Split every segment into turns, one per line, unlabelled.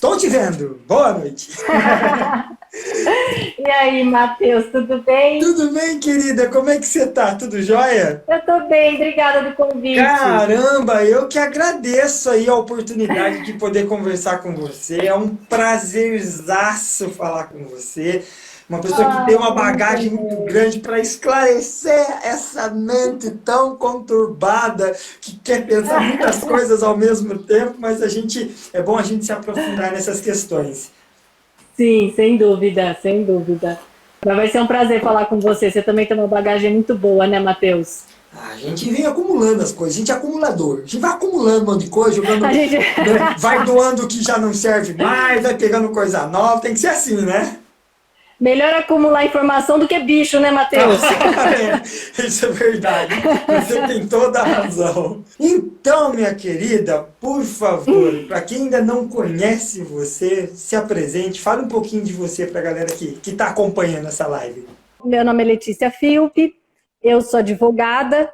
Estou te vendo. Boa noite.
E aí, Matheus, tudo bem?
Tudo bem, querida? Como é que você tá? Tudo jóia?
Eu tô bem, obrigada do convite.
Caramba, eu que agradeço aí a oportunidade de poder conversar com você. É um prazerzaço falar com você. Uma pessoa que tem uma
Muito
bagagem muito
bem.
grande para esclarecer essa mente tão conturbada que quer pensar muitas coisas ao mesmo tempo, mas é bom a gente se aprofundar nessas questões.
Sim, sem dúvida, sem dúvida. Mas vai ser um prazer falar com você. Você também tem uma bagagem muito boa, né, Matheus?
A gente vem acumulando as coisas, a gente é acumulador. A gente vai acumulando um monte de coisa, jogando,
A gente...
né, vai doando o que já não serve mais, vai pegando coisa nova, tem que ser assim, né?
Melhor acumular informação do que bicho, né, Matheus?
Isso é verdade. Você tem toda a razão. Então, minha querida, por favor, para quem ainda não conhece você, se apresente, fale um pouquinho de você para a galera que está acompanhando essa live.
Meu nome é Letícia Filpe, eu sou advogada,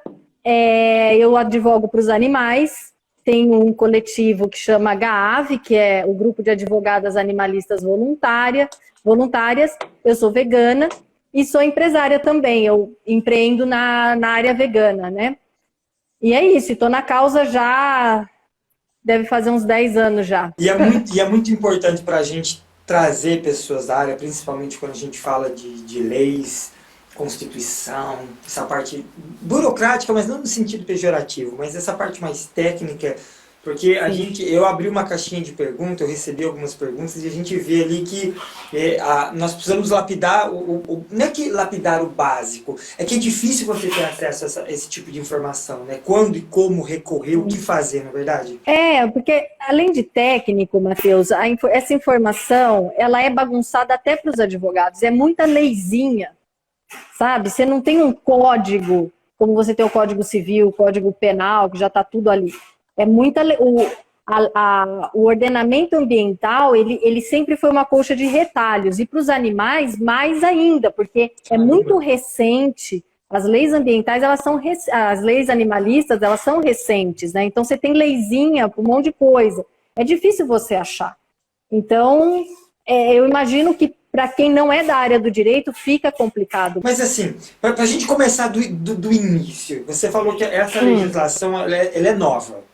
eu advogo para os animais, tenho um coletivo que chama GAAV, que é o Grupo de Advogadas Animalistas Voluntárias, eu sou vegana e sou empresária também, eu empreendo na área vegana, né? E é isso, estou na causa já, deve fazer uns 10 anos já.
E é muito importante para a gente trazer pessoas da área, principalmente quando a gente fala de leis, Constituição, essa parte burocrática, mas não no sentido pejorativo, mas essa parte mais técnica, porque eu abri uma caixinha de perguntas, eu recebi algumas perguntas e a gente vê ali que nós precisamos lapidar, não é que lapidar o básico, é que é difícil você ter acesso a esse tipo de informação, né? Quando e como recorrer, o que fazer, na verdade?
Porque além de técnico, Matheus, essa informação, ela é bagunçada até para os advogados, é muita leizinha, sabe? Você não tem um código, como você tem o Código Civil, o Código Penal, que já está tudo ali. É muita o ordenamento ambiental, ele sempre foi uma colcha de retalhos, e para os animais mais ainda, porque é muito recente. As leis ambientais, as leis animalistas, elas são recentes, né? Então você tem leizinha para um monte de coisa. É difícil você achar. Então, eu imagino que para quem não é da área do direito, fica complicado.
Mas assim, para a gente começar do início, você falou que essa legislação ela é nova.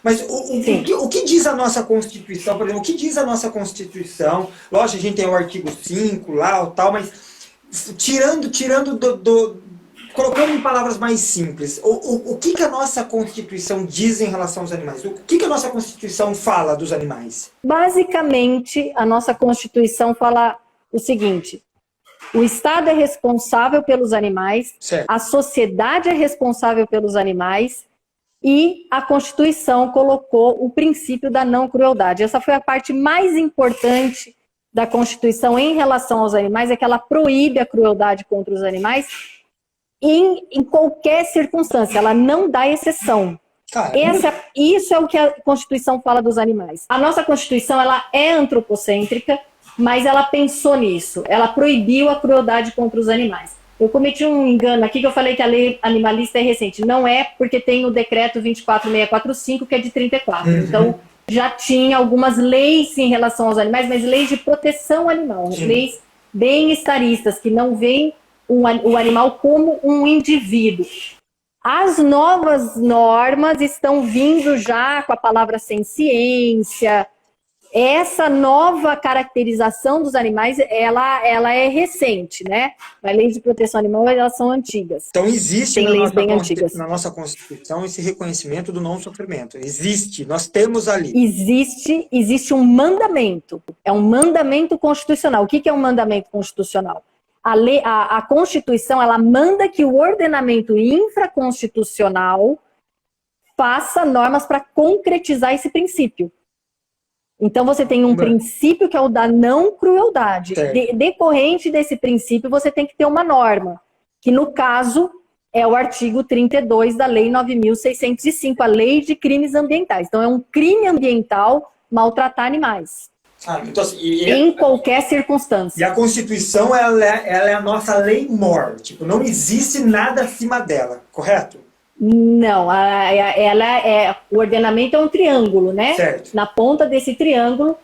Mas o que diz a nossa Constituição, por exemplo, o que diz a nossa Constituição? Lógico, a gente tem o artigo 5 lá, o tal, mas tirando colocando em palavras mais simples, o que a nossa Constituição diz em relação aos animais? O que a nossa Constituição fala dos animais?
Basicamente, a nossa Constituição fala o seguinte: o Estado é responsável pelos animais,
certo.
A sociedade é responsável pelos animais, e a Constituição colocou o princípio da não crueldade. Essa foi a parte mais importante da Constituição em relação aos animais, é que ela proíbe a crueldade contra os animais em qualquer circunstância, ela não dá exceção. Isso é o que a Constituição fala dos animais. A nossa Constituição, ela é antropocêntrica, mas ela pensou nisso, ela proibiu a crueldade contra os animais. Eu cometi um engano aqui que eu falei que a lei animalista é recente. Não é, porque tem o decreto 24645, que é de 34. Então, já tinha algumas leis em relação aos animais, mas leis de proteção animal, leis bem-estaristas, que não veem o animal como um indivíduo. As novas normas estão vindo já com a palavra senciência. Essa nova caracterização dos animais, ela é recente, né? As leis de proteção animal, elas são antigas.
Então existe
Tem leis bem antigas.
Na nossa Constituição esse reconhecimento do não sofrimento. Existe, nós temos ali.
Existe um mandamento. É um mandamento constitucional. O que é um mandamento constitucional? A Constituição, ela manda que o ordenamento infraconstitucional faça normas para concretizar esse princípio. Então, você tem um princípio que é o da não crueldade. Decorrente desse princípio, você tem que ter uma norma, que no caso é o artigo 32 da Lei 9.605, a Lei de Crimes Ambientais. Então, é um crime ambiental maltratar animais.
Então, assim,
em qualquer circunstância.
E a Constituição, ela é a nossa lei mor. Tipo, não existe nada acima dela, correto?
Não, o ordenamento é um triângulo, né?
Certo.
Na ponta desse triângulo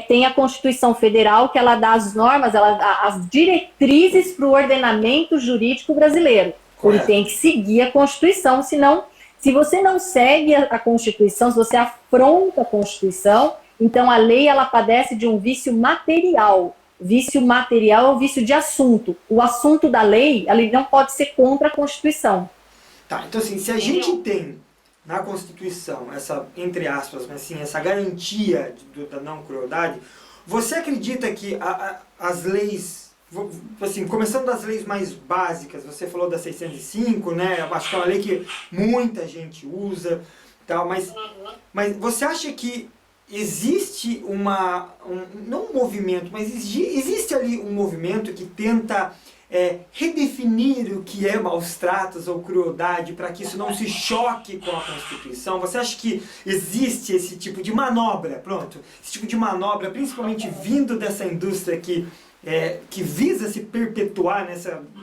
tem a Constituição Federal, que ela dá as normas, as diretrizes para o ordenamento jurídico brasileiro. Ele tem que seguir a Constituição, senão, se você não segue a Constituição, se você afronta a Constituição, então a lei ela padece de um vício material. Vício material é o vício de assunto. O assunto da lei, ela não pode ser contra a Constituição.
Tá, então assim, se a gente tem na Constituição essa, entre aspas, mas assim, essa garantia da não crueldade, você acredita que as leis, assim, começando das leis mais básicas, você falou da 605, né? Eu acho que é uma lei que muita gente usa, tal, mas você acha que existe não um movimento, mas existe ali um movimento que tenta redefinir o que é maus tratos ou crueldade para que isso não se choque com a Constituição? Você acha que existe esse tipo de manobra, esse tipo de manobra, principalmente vindo dessa indústria que visa se perpetuar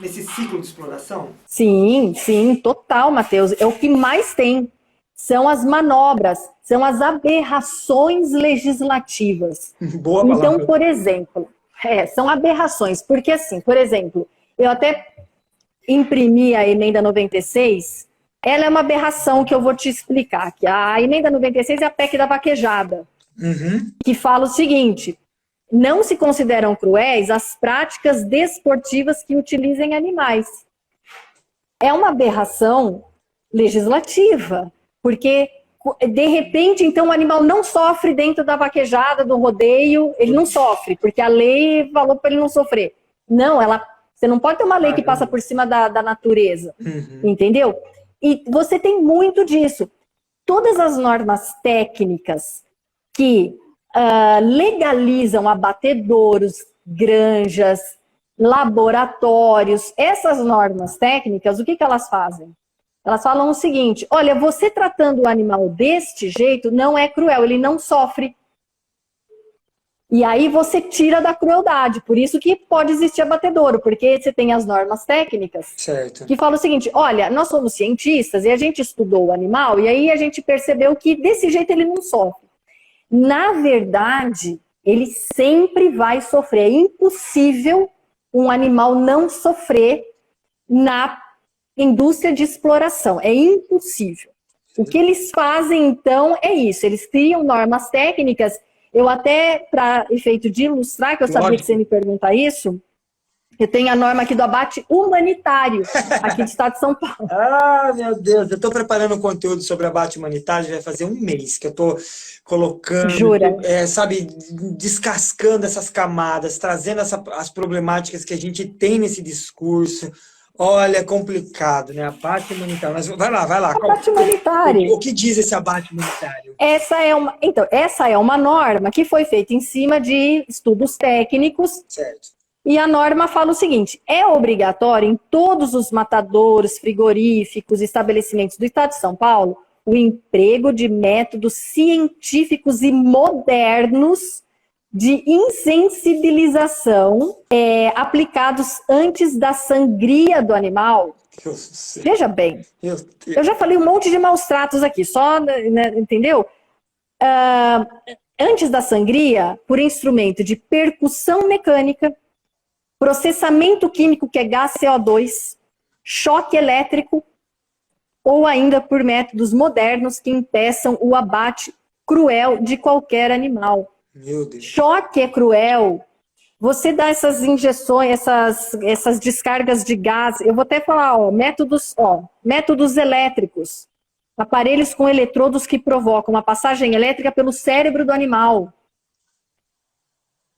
nesse ciclo de exploração?
Sim, total, Matheus. É o que mais tem. São as manobras, são as aberrações legislativas.
Boa palavra.
Então, por exemplo, são aberrações, porque assim, por exemplo, eu até imprimi a emenda 96, ela é uma aberração que eu vou te explicar, que a emenda 96 é a PEC da vaquejada, que fala o seguinte: não se consideram cruéis as práticas desportivas que utilizem animais. É uma aberração legislativa, porque de repente, então, o animal não sofre dentro da vaquejada, do rodeio, ele não sofre, porque a lei falou para ele não sofrer. Não, você não pode ter uma lei que passa por cima da natureza, entendeu? E você tem muito disso. Todas as normas técnicas que legalizam abatedouros, granjas, laboratórios, essas normas técnicas, o que elas fazem? Elas falam o seguinte: olha, você tratando o animal deste jeito não é cruel, ele não sofre. E aí você tira da crueldade. Por isso que pode existir abatedouro, porque você tem as normas técnicas que falam o seguinte: olha, nós somos cientistas e a gente estudou o animal e aí a gente percebeu que desse jeito ele não sofre. Na verdade, ele sempre vai sofrer. É impossível um animal não sofrer na indústria de exploração. É impossível. O que eles fazem, então, é isso. Eles criam normas técnicas. Eu até, para efeito de ilustrar, que eu sabia que você me pergunta isso, eu tenho a norma aqui do abate humanitário, aqui do estado de São Paulo.
Ah, meu Deus, eu estou preparando um conteúdo sobre abate humanitário, já vai fazer um mês que eu estou colocando,
Jura?
Descascando essas camadas, trazendo as problemáticas que a gente tem nesse discurso. Olha, é complicado, né? Abate humanitário. Mas vai lá.
Abate humanitário.
O que diz esse abate humanitário?
Essa é uma norma que foi feita em cima de estudos técnicos.
Certo.
E a norma fala o seguinte: é obrigatório em todos os matadouros, frigoríficos, estabelecimentos do estado de São Paulo o emprego de métodos científicos e modernos de insensibilização aplicados antes da sangria do animal. Veja bem, eu já falei um monte de maus tratos aqui, só, né, entendeu? Antes da sangria, por instrumento de percussão mecânica, processamento químico, que é gás CO2, choque elétrico, ou ainda por métodos modernos que impeçam o abate cruel de qualquer animal.
Meu Deus.
Choque é cruel. Você dá essas injeções, essas descargas de gás. Eu vou até falar, métodos elétricos. Aparelhos com eletrodos que provocam uma passagem elétrica pelo cérebro do animal.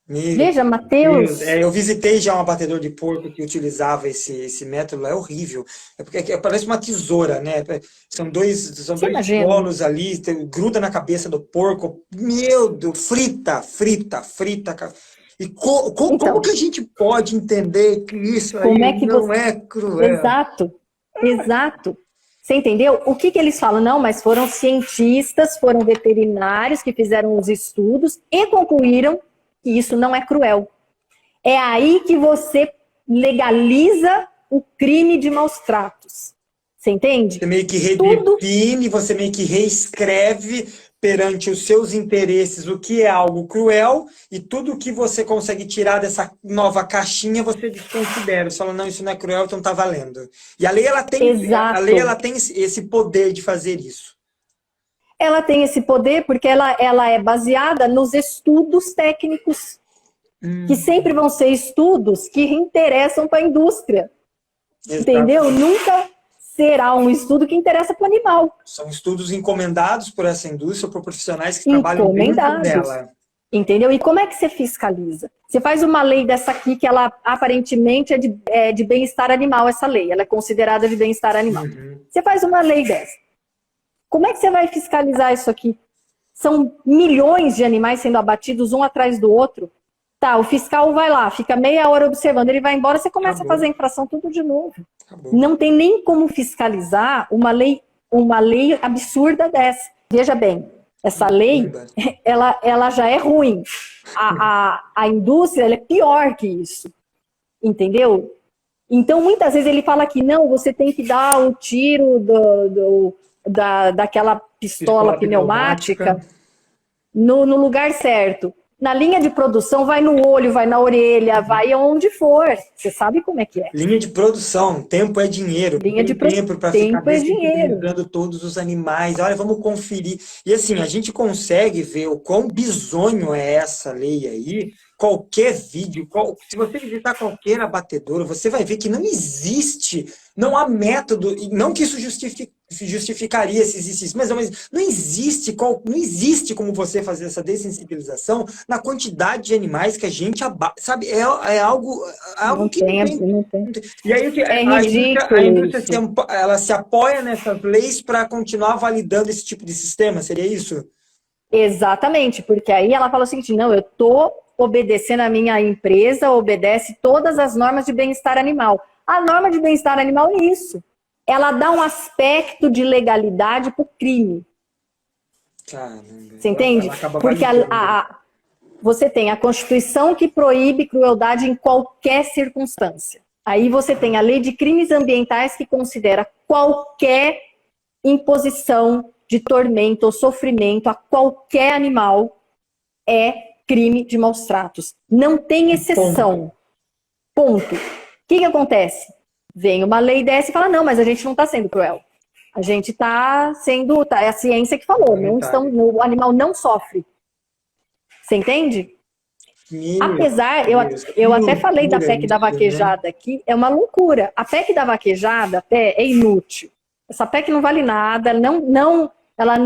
Veja, Matheus.
Eu visitei já um abatedor de porco que utilizava esse método, é horrível. É porque parece uma tesoura, né? São dois bolos ali, gruda na cabeça do porco. Meu Deus, frita. E como que a gente pode entender que isso aí não é cruel?
Exato. Você entendeu? O que eles falam? Não, mas foram cientistas, foram veterinários que fizeram os estudos e concluíram que isso não é cruel. É aí que você legaliza o crime de maus tratos. Você entende?
Você meio que redefine, você meio que reescreve perante os seus interesses o que é algo cruel e tudo que você consegue tirar dessa nova caixinha você desconsidera. Você fala, não, isso não é cruel, então tá valendo. E a lei,
Exato.
ela tem esse poder de fazer isso.
Ela tem esse poder porque ela é baseada nos estudos técnicos, que sempre vão ser estudos que interessam para a indústria. Entendeu? Nunca será um estudo que interessa para o animal.
São estudos encomendados por essa indústria, por profissionais que trabalham dentro dela.
Entendeu? E como é que você fiscaliza? Você faz uma lei dessa aqui que ela aparentemente é de bem-estar animal, essa lei. Ela é considerada de bem-estar animal. Você faz uma lei dessa. Como é que você vai fiscalizar isso aqui? São milhões de animais sendo abatidos um atrás do outro. Tá, o fiscal vai lá, fica meia hora observando, ele vai embora, você começa a fazer a infração tudo de novo. Não tem nem como fiscalizar uma lei absurda dessa. Veja bem, essa lei, ela já é ruim. A indústria ela é pior que isso. Entendeu? Então, muitas vezes ele fala que não, você tem que dar o tiro daquela pistola pneumática no lugar certo. Na linha de produção, vai no olho, vai na orelha, vai aonde for. Você sabe como é que é.
Linha de produção, tempo é dinheiro. Tempo para ficar descriminalizando todos os animais. Olha, vamos conferir. E assim, a gente consegue ver o quão bizonho é essa lei aí. Qualquer vídeo, se você visitar qualquer abatedouro, você vai ver que não existe, não há método, não que isso justificaria se existisse, mas não existe como você fazer essa dessensibilização na quantidade de animais que a gente abate, sabe? É algo que não tem. E aí a indústria ela se apoia nessas leis para continuar validando esse tipo de sistema, seria isso?
Exatamente, porque aí ela fala o seguinte, não, eu estou obedecendo a minha empresa, obedece todas as normas de bem-estar animal. A norma de bem-estar animal é isso. Ela dá um aspecto de legalidade para o crime.
Caramba.
Você entende? Porque você tem a Constituição que proíbe crueldade em qualquer circunstância. Aí você tem a Lei de Crimes Ambientais que considera qualquer imposição de tormento ou sofrimento a qualquer animal é crime de maus tratos. Não tem exceção. Ponto. O que acontece? Vem uma lei dessa e fala, não, mas a gente não está sendo cruel. A gente está sendo... é a ciência que falou. O animal não sofre. Você entende? Apesar, eu até falei da PEC da vaquejada aqui, é uma loucura. A PEC da vaquejada até é inútil. Essa PEC não vale nada, ela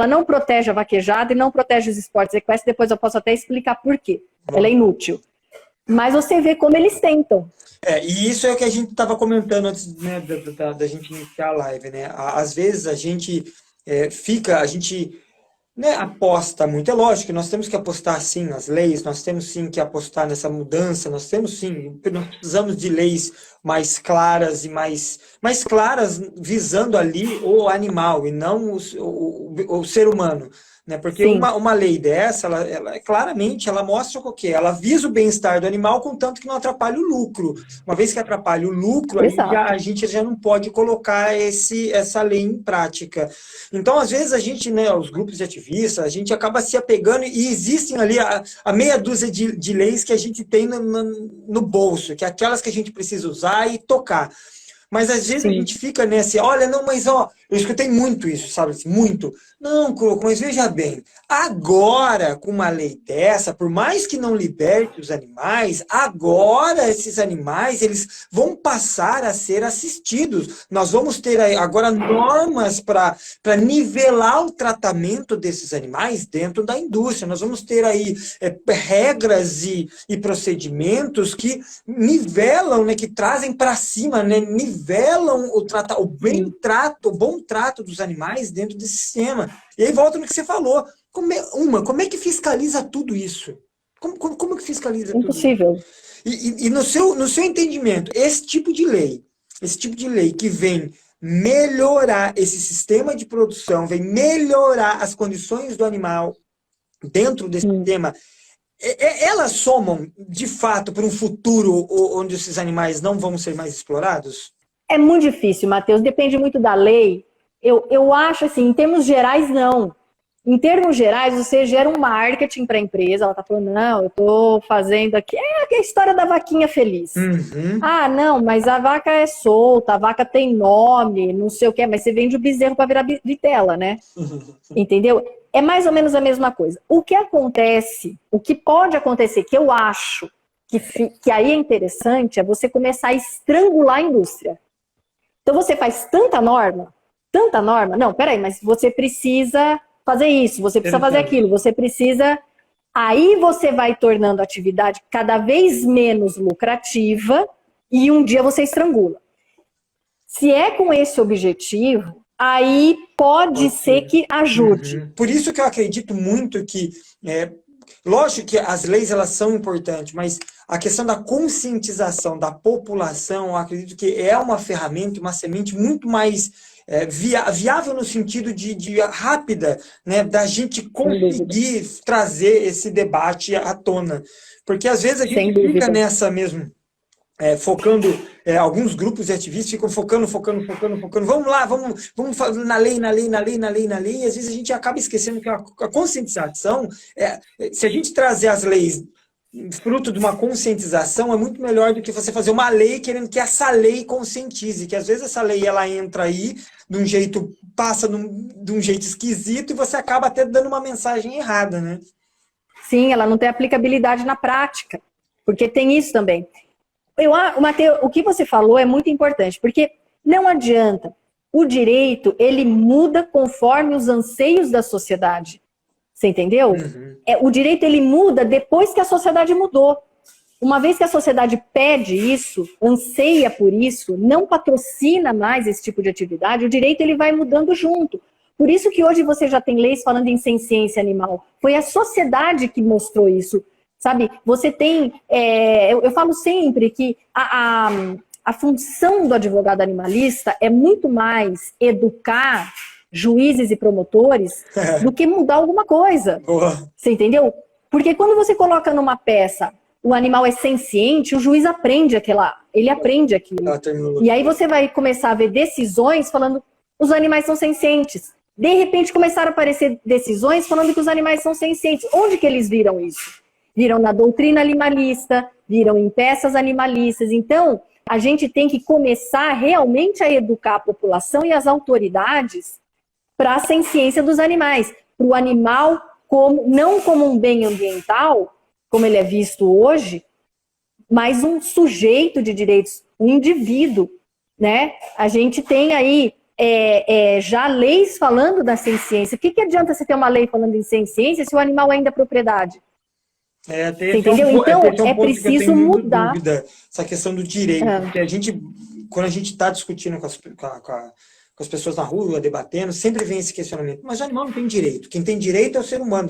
não protege a vaquejada e não protege os esportes equestres. Depois eu posso até explicar por quê. Ela é inútil. Mas você vê como eles tentam.
E isso é o que a gente estava comentando antes, né, da gente iniciar a live, né? Às vezes a gente aposta muito. É lógico que nós temos que apostar sim nas leis, nós temos sim que apostar nessa mudança, nós precisamos de leis mais claras e mais claras visando ali o animal e não o ser humano. Né? Porque uma lei dessa, ela claramente ela mostra o quê? Ela visa o bem-estar do animal, contanto que não atrapalhe o lucro. Uma vez que atrapalha o lucro, aí a gente já não pode colocar essa lei em prática. Então, às vezes, a gente, né, os grupos de ativistas, a gente acaba se apegando e existem ali a meia dúzia de leis que a gente tem no bolso, que é aquelas que a gente precisa usar e tocar. Mas às vezes a gente fica nesse, olha, não, mas eu escutei muito isso, sabe? Muito. Não, Croco, mas veja bem, agora com uma lei dessa, por mais que não liberte os animais, agora esses animais, eles vão passar a ser assistidos. Nós vamos ter agora normas para nivelar o tratamento desses animais dentro da indústria. Nós vamos ter aí regras e procedimentos que nivelam, né, que trazem para cima, né, nivelam o bom trato dos animais dentro desse sistema. E aí volta no que você falou. Como é que fiscaliza tudo isso? Como que fiscaliza tudo isso?
Impossível.
E no seu entendimento, esse tipo de lei que vem melhorar esse sistema de produção, vem melhorar as condições do animal dentro desse sistema, elas somam, de fato, para um futuro onde esses animais não vão ser mais explorados?
É muito difícil, Matheus. Depende muito da lei. Eu acho assim, em termos gerais, não. Em termos gerais, você gera um marketing para a empresa, ela está falando, não, eu estou fazendo aqui, é a história da vaquinha feliz.
Uhum.
Ah, não, mas a vaca é solta, a vaca tem nome, não sei o que, mas você vende o bezerro para virar vitela, né? Entendeu? É mais ou menos a mesma coisa. O que acontece, o que pode acontecer, que eu acho que aí é interessante, é você começar a estrangular a indústria. Então você faz tanta norma, não, peraí, mas você precisa fazer isso, você precisa fazer aquilo, você precisa... Aí você vai tornando a atividade cada vez menos lucrativa e um dia você estrangula. Se é com esse objetivo, aí pode ser que ajude.
Uhum. Por isso que eu acredito muito que, lógico que as leis elas são importantes, mas a questão da conscientização da população, eu acredito que é uma ferramenta, uma semente muito mais viável no sentido de rápida, né, da gente conseguir trazer esse debate à tona. Porque às vezes a gente fica nessa mesmo, focando, alguns grupos de ativistas ficam focando, vamos lá, vamos na lei, e às vezes a gente acaba esquecendo que a conscientização, se a gente trazer as leis fruto de uma conscientização, é muito melhor do que você fazer uma lei querendo que essa lei conscientize, que às vezes essa lei ela entra aí de um jeito, passa de um jeito esquisito e você acaba até dando uma mensagem errada, né?
Sim, ela não tem aplicabilidade na prática, porque tem isso também. Mateus, o que você falou é muito importante, porque não adianta. O direito, ele muda conforme os anseios da sociedade. Você entendeu?
Uhum.
O direito, ele muda depois que a sociedade mudou. Uma vez que a sociedade pede isso, anseia por isso, não patrocina mais esse tipo de atividade, o direito ele vai mudando junto. Por isso que hoje você já tem leis falando em ciência animal. Foi a sociedade que mostrou isso. Sabe, você tem, eu falo sempre que a função do advogado animalista é muito mais educar juízes e promotores do que mudar alguma coisa.
Boa.
Você entendeu? Porque quando você coloca numa peça, o animal é senciente, o juiz aprende ele aprende aquilo. E aí você vai começar a ver decisões falando os animais são sencientes. De repente começaram a aparecer decisões falando que os animais são sencientes. Onde que eles viram isso? Viram na doutrina animalista, viram em peças animalistas. Então, a gente tem que começar realmente a educar a população e as autoridades para a senciência dos animais. Para o animal, não como um bem ambiental, como ele é visto hoje, mas um sujeito de direitos, um indivíduo, né? A gente tem aí já leis falando da senciência. O que adianta você ter uma lei falando em senciência se o animal ainda é propriedade? Entendeu? Então, é preciso mudar.
Dúvida, essa questão do direito. Porque quando a gente está discutindo com as pessoas na rua, debatendo, sempre vem esse questionamento. Mas o animal não tem direito. Quem tem direito é o ser humano.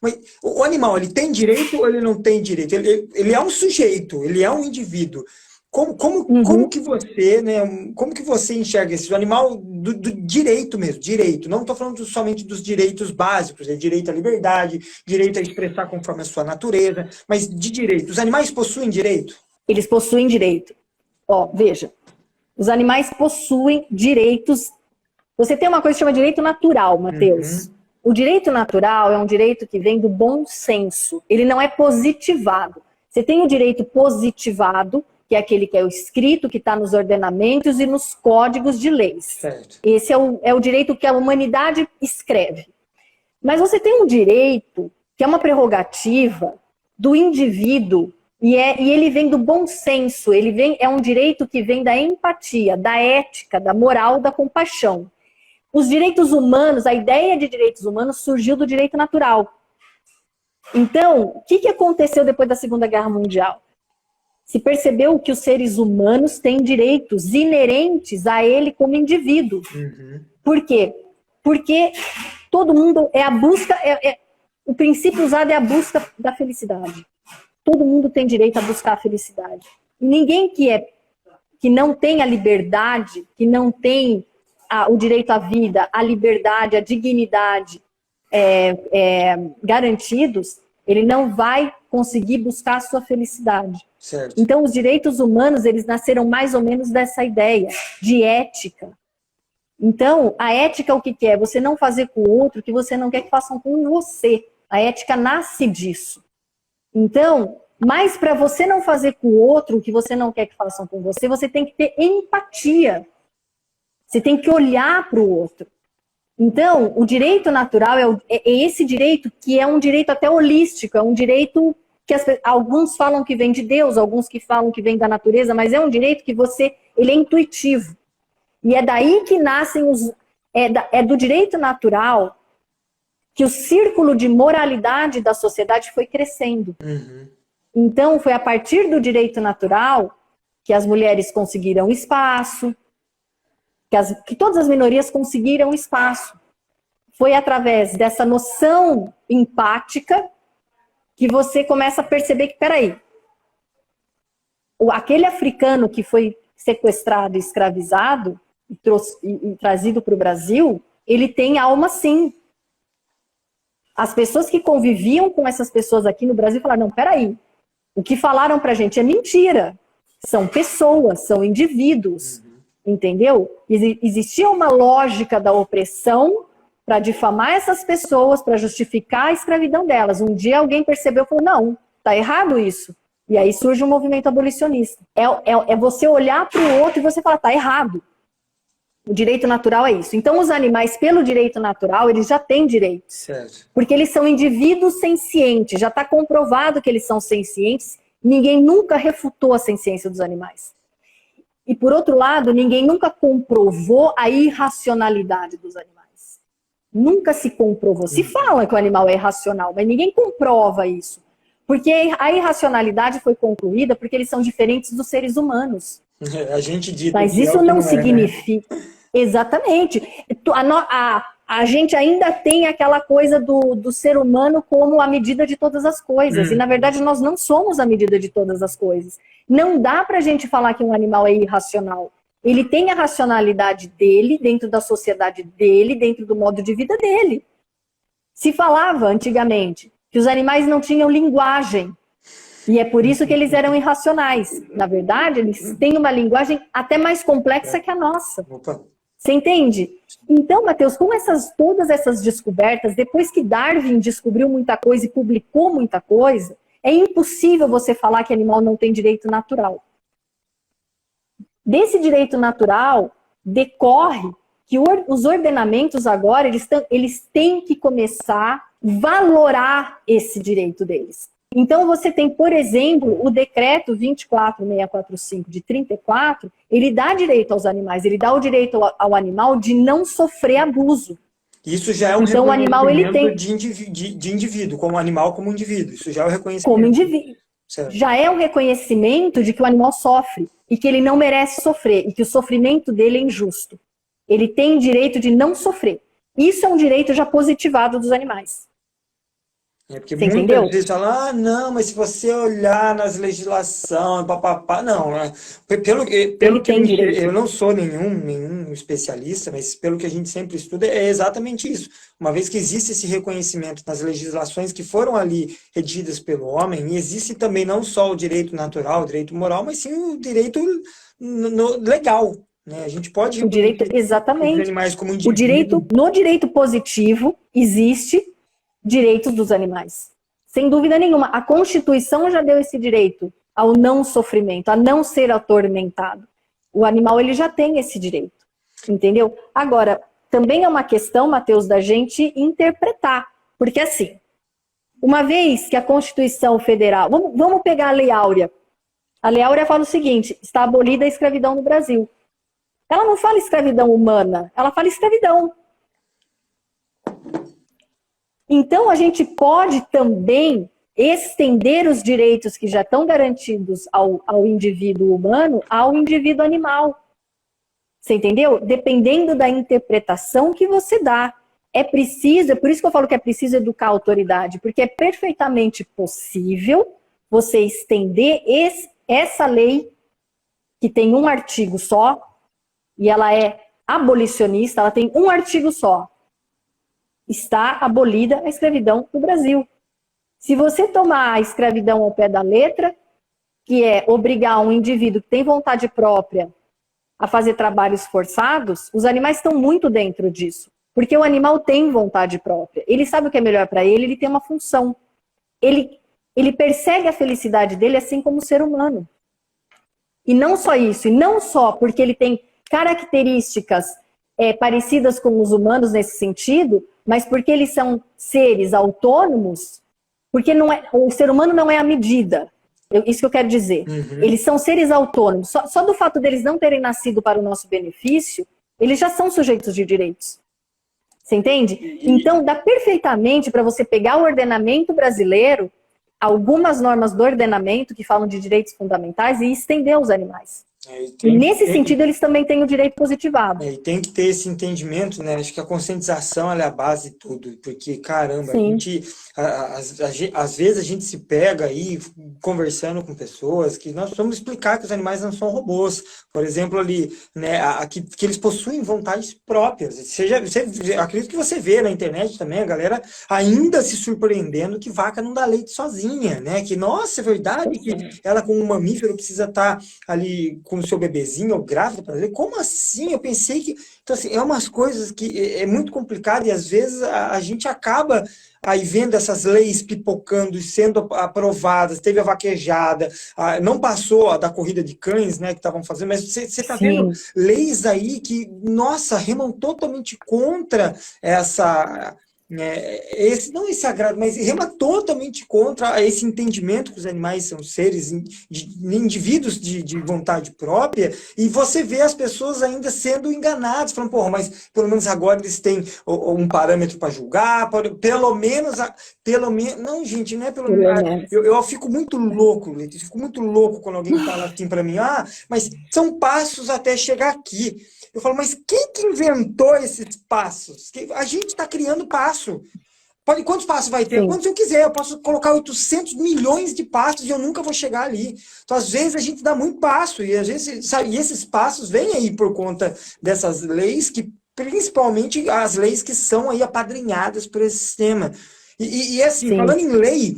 Mas o animal, ele tem direito ou ele não tem direito? Ele é um sujeito, ele é um indivíduo. Como que você, né? Como que você enxerga esse animal do direito mesmo? Direito. Não estou falando somente dos direitos básicos, direito à liberdade, direito a expressar conforme a sua natureza, mas de direito. Os animais possuem direito?
Eles possuem direito. Veja, os animais possuem direitos. Você tem uma coisa que chama direito natural, Mateus. O direito natural é um direito que vem do bom senso. Ele não é positivado. Você tem o direito positivado, que é aquele que é o escrito, que está nos ordenamentos e nos códigos de leis.
Certo.
Esse é o direito que a humanidade escreve. Mas você tem um direito que é uma prerrogativa do indivíduo e ele vem do bom senso, é um direito que vem da empatia, da ética, da moral, da compaixão. Os direitos humanos, a ideia de direitos humanos surgiu do direito natural. Então, o que aconteceu depois da Segunda Guerra Mundial? Se percebeu que os seres humanos têm direitos inerentes a ele como indivíduo. Por quê? Porque todo mundo é a busca, o princípio usado é a busca da felicidade. Todo mundo tem direito a buscar a felicidade. Ninguém que não tem a liberdade, que não tem o direito à vida, à liberdade, à dignidade garantidos, ele não vai conseguir buscar a sua felicidade.
Certo.
Então, os direitos humanos, eles nasceram mais ou menos dessa ideia de ética. Então, a ética o que que é? Você não fazer com o outro o que você não quer que façam com você. A ética nasce disso. Então, mas para você não fazer com o outro o que você não quer que façam com você, você tem que ter empatia. Você tem que olhar para o outro. Então, o direito natural é esse direito que é um direito até holístico, é um direito que alguns falam que vem de Deus, alguns que falam que vem da natureza, mas é um direito que ele é intuitivo. E é daí que nascem é do direito natural que o círculo de moralidade da sociedade foi crescendo.
Uhum.
Então, foi a partir do direito natural que as mulheres conseguiram espaço, que todas as minorias conseguiram espaço. Foi através dessa noção empática que você começa a perceber que, peraí, aquele africano que foi sequestrado e escravizado e trazido para o Brasil, ele tem alma sim. As pessoas que conviviam com essas pessoas aqui no Brasil falaram, não, peraí, o que falaram pra gente é mentira. São pessoas, são indivíduos. Entendeu? Existia uma lógica da opressão para difamar essas pessoas, para justificar a escravidão delas. Um dia alguém percebeu e falou, não, tá errado isso. E aí surge um movimento abolicionista. É você olhar para o outro e você falar, tá errado. O direito natural é isso. Então os animais, pelo direito natural, eles já têm direitos.
Certo.
Porque eles são indivíduos sencientes. Já está comprovado que eles são sencientes. Ninguém nunca refutou a senciência dos animais. E, por outro lado, ninguém nunca comprovou a irracionalidade dos animais. Nunca se comprovou. Se fala que o animal é irracional, mas ninguém comprova isso. Porque a irracionalidade foi concluída porque eles são diferentes dos seres humanos.
A gente dita
mas
que
isso
é o que
não
é,
significa... Né? Exatamente. A gente ainda tem aquela coisa do ser humano como a medida de todas as coisas. E, na verdade, nós não somos a medida de todas as coisas. Não dá pra gente falar que um animal é irracional. Ele tem a racionalidade dele, dentro da sociedade dele, dentro do modo de vida dele. Se falava, antigamente, que os animais não tinham linguagem. E é por isso que eles eram irracionais. Na verdade, eles têm uma linguagem até mais complexa que a nossa.
Opa.
Você entende? Então, Matheus, com todas essas descobertas, depois que Darwin descobriu muita coisa e publicou muita coisa, é impossível você falar que animal não tem direito natural. Desse direito natural decorre que os ordenamentos agora, eles têm que começar a valorar esse direito deles. Então, você tem, por exemplo, o decreto 24645 de 34, ele dá direito aos animais, ele dá o direito ao animal de não sofrer abuso.
Isso já é um
então, o animal, ele tem
de indivíduo, como animal, como indivíduo. Isso já é o reconhecimento.
Como indivíduo.
Certo.
Já é um reconhecimento de que o animal sofre e que ele não merece sofrer e que o sofrimento dele é injusto. Ele tem direito de não sofrer. Isso é um direito já positivado dos animais.
É porque
você
muitas
entendeu?
vezes falam, não, mas se você olhar nas legislações, papapá, não. Pelo que eu não sou nenhum especialista, mas pelo que a gente sempre estuda, é exatamente isso. Uma vez que existe esse reconhecimento nas legislações que foram ali redigidas pelo homem, e existe também não só o direito natural, o direito moral, mas sim o direito legal. Né? A gente pode...
O direito, exatamente.
Os animais como indivíduo.
No direito positivo, existe direitos dos animais. Sem dúvida nenhuma. A Constituição já deu esse direito ao não sofrimento, a não ser atormentado. O animal, ele já tem esse direito. Entendeu? Agora, também é uma questão, Matheus, da gente interpretar. Porque assim, uma vez que a Constituição Federal... Vamos pegar a Lei Áurea. A Lei Áurea fala o seguinte, está abolida a escravidão no Brasil. Ela não fala escravidão humana, ela fala escravidão. Então, a gente pode também estender os direitos que já estão garantidos ao indivíduo humano ao indivíduo animal. Você entendeu? Dependendo da interpretação que você dá. É por isso que eu falo que é preciso educar a autoridade, porque é perfeitamente possível você estender essa lei, que tem um artigo só, e ela é abolicionista, ela tem um artigo só. Está abolida a escravidão no Brasil. Se você tomar a escravidão ao pé da letra, que é obrigar um indivíduo que tem vontade própria a fazer trabalhos forçados, os animais estão muito dentro disso. Porque o animal tem vontade própria. Ele sabe o que é melhor para ele, ele tem uma função. Ele persegue a felicidade dele assim como o ser humano. E não só isso, e não só porque ele tem características parecidas com os humanos nesse sentido, mas porque eles são seres autônomos, porque o ser humano não é a medida. Isso que eu quero dizer.
Uhum.
Eles são seres autônomos. Só do fato deles não terem nascido para o nosso benefício, eles já são sujeitos de direitos. Você entende? Então, dá perfeitamente para você pegar o ordenamento brasileiro, algumas normas do ordenamento que falam de direitos fundamentais e estender aos animais. E nesse sentido, eles também têm o direito positivado.
E tem que ter esse entendimento, né? Acho que a conscientização ela é a base de tudo. Porque, caramba, às vezes a gente se pega aí conversando com pessoas que nós precisamos explicar que os animais não são robôs. Por exemplo, ali, né, que eles possuem vontades próprias. Acredito que você vê na internet também a galera ainda se surpreendendo que vaca não dá leite sozinha, né? Que, nossa, é verdade que ela, como um mamífero, precisa estar ali com o seu bebezinho ou grávida para ver. Como assim? Eu pensei que... Então, assim, é umas coisas que é muito complicado e às vezes a gente acaba aí vendo essas leis pipocando e sendo aprovadas. Teve a vaquejada, não passou da corrida de cães, né, que estavam fazendo, mas você está vendo leis aí que, nossa, remam totalmente contra essa... esse agrado, mas rema totalmente contra esse entendimento que os animais são seres, indivíduos de vontade própria, e você vê as pessoas ainda sendo enganadas, falando, porra, mas pelo menos agora eles têm um parâmetro para julgar, pelo menos, não, gente, não é pelo menos, eu fico muito louco, Letícia, fico muito louco quando alguém fala assim para mim, mas são passos até chegar aqui. Eu falo, mas quem que inventou esses passos? A gente está criando passo. Quantos passos vai ter? Quantos eu quiser. Eu posso colocar 800 milhões de passos e eu nunca vou chegar ali. Então, às vezes, a gente dá muito passo. E, às vezes, e esses passos vêm aí por conta dessas leis, que principalmente as leis que são aí apadrinhadas por esse sistema. E assim, falando em lei,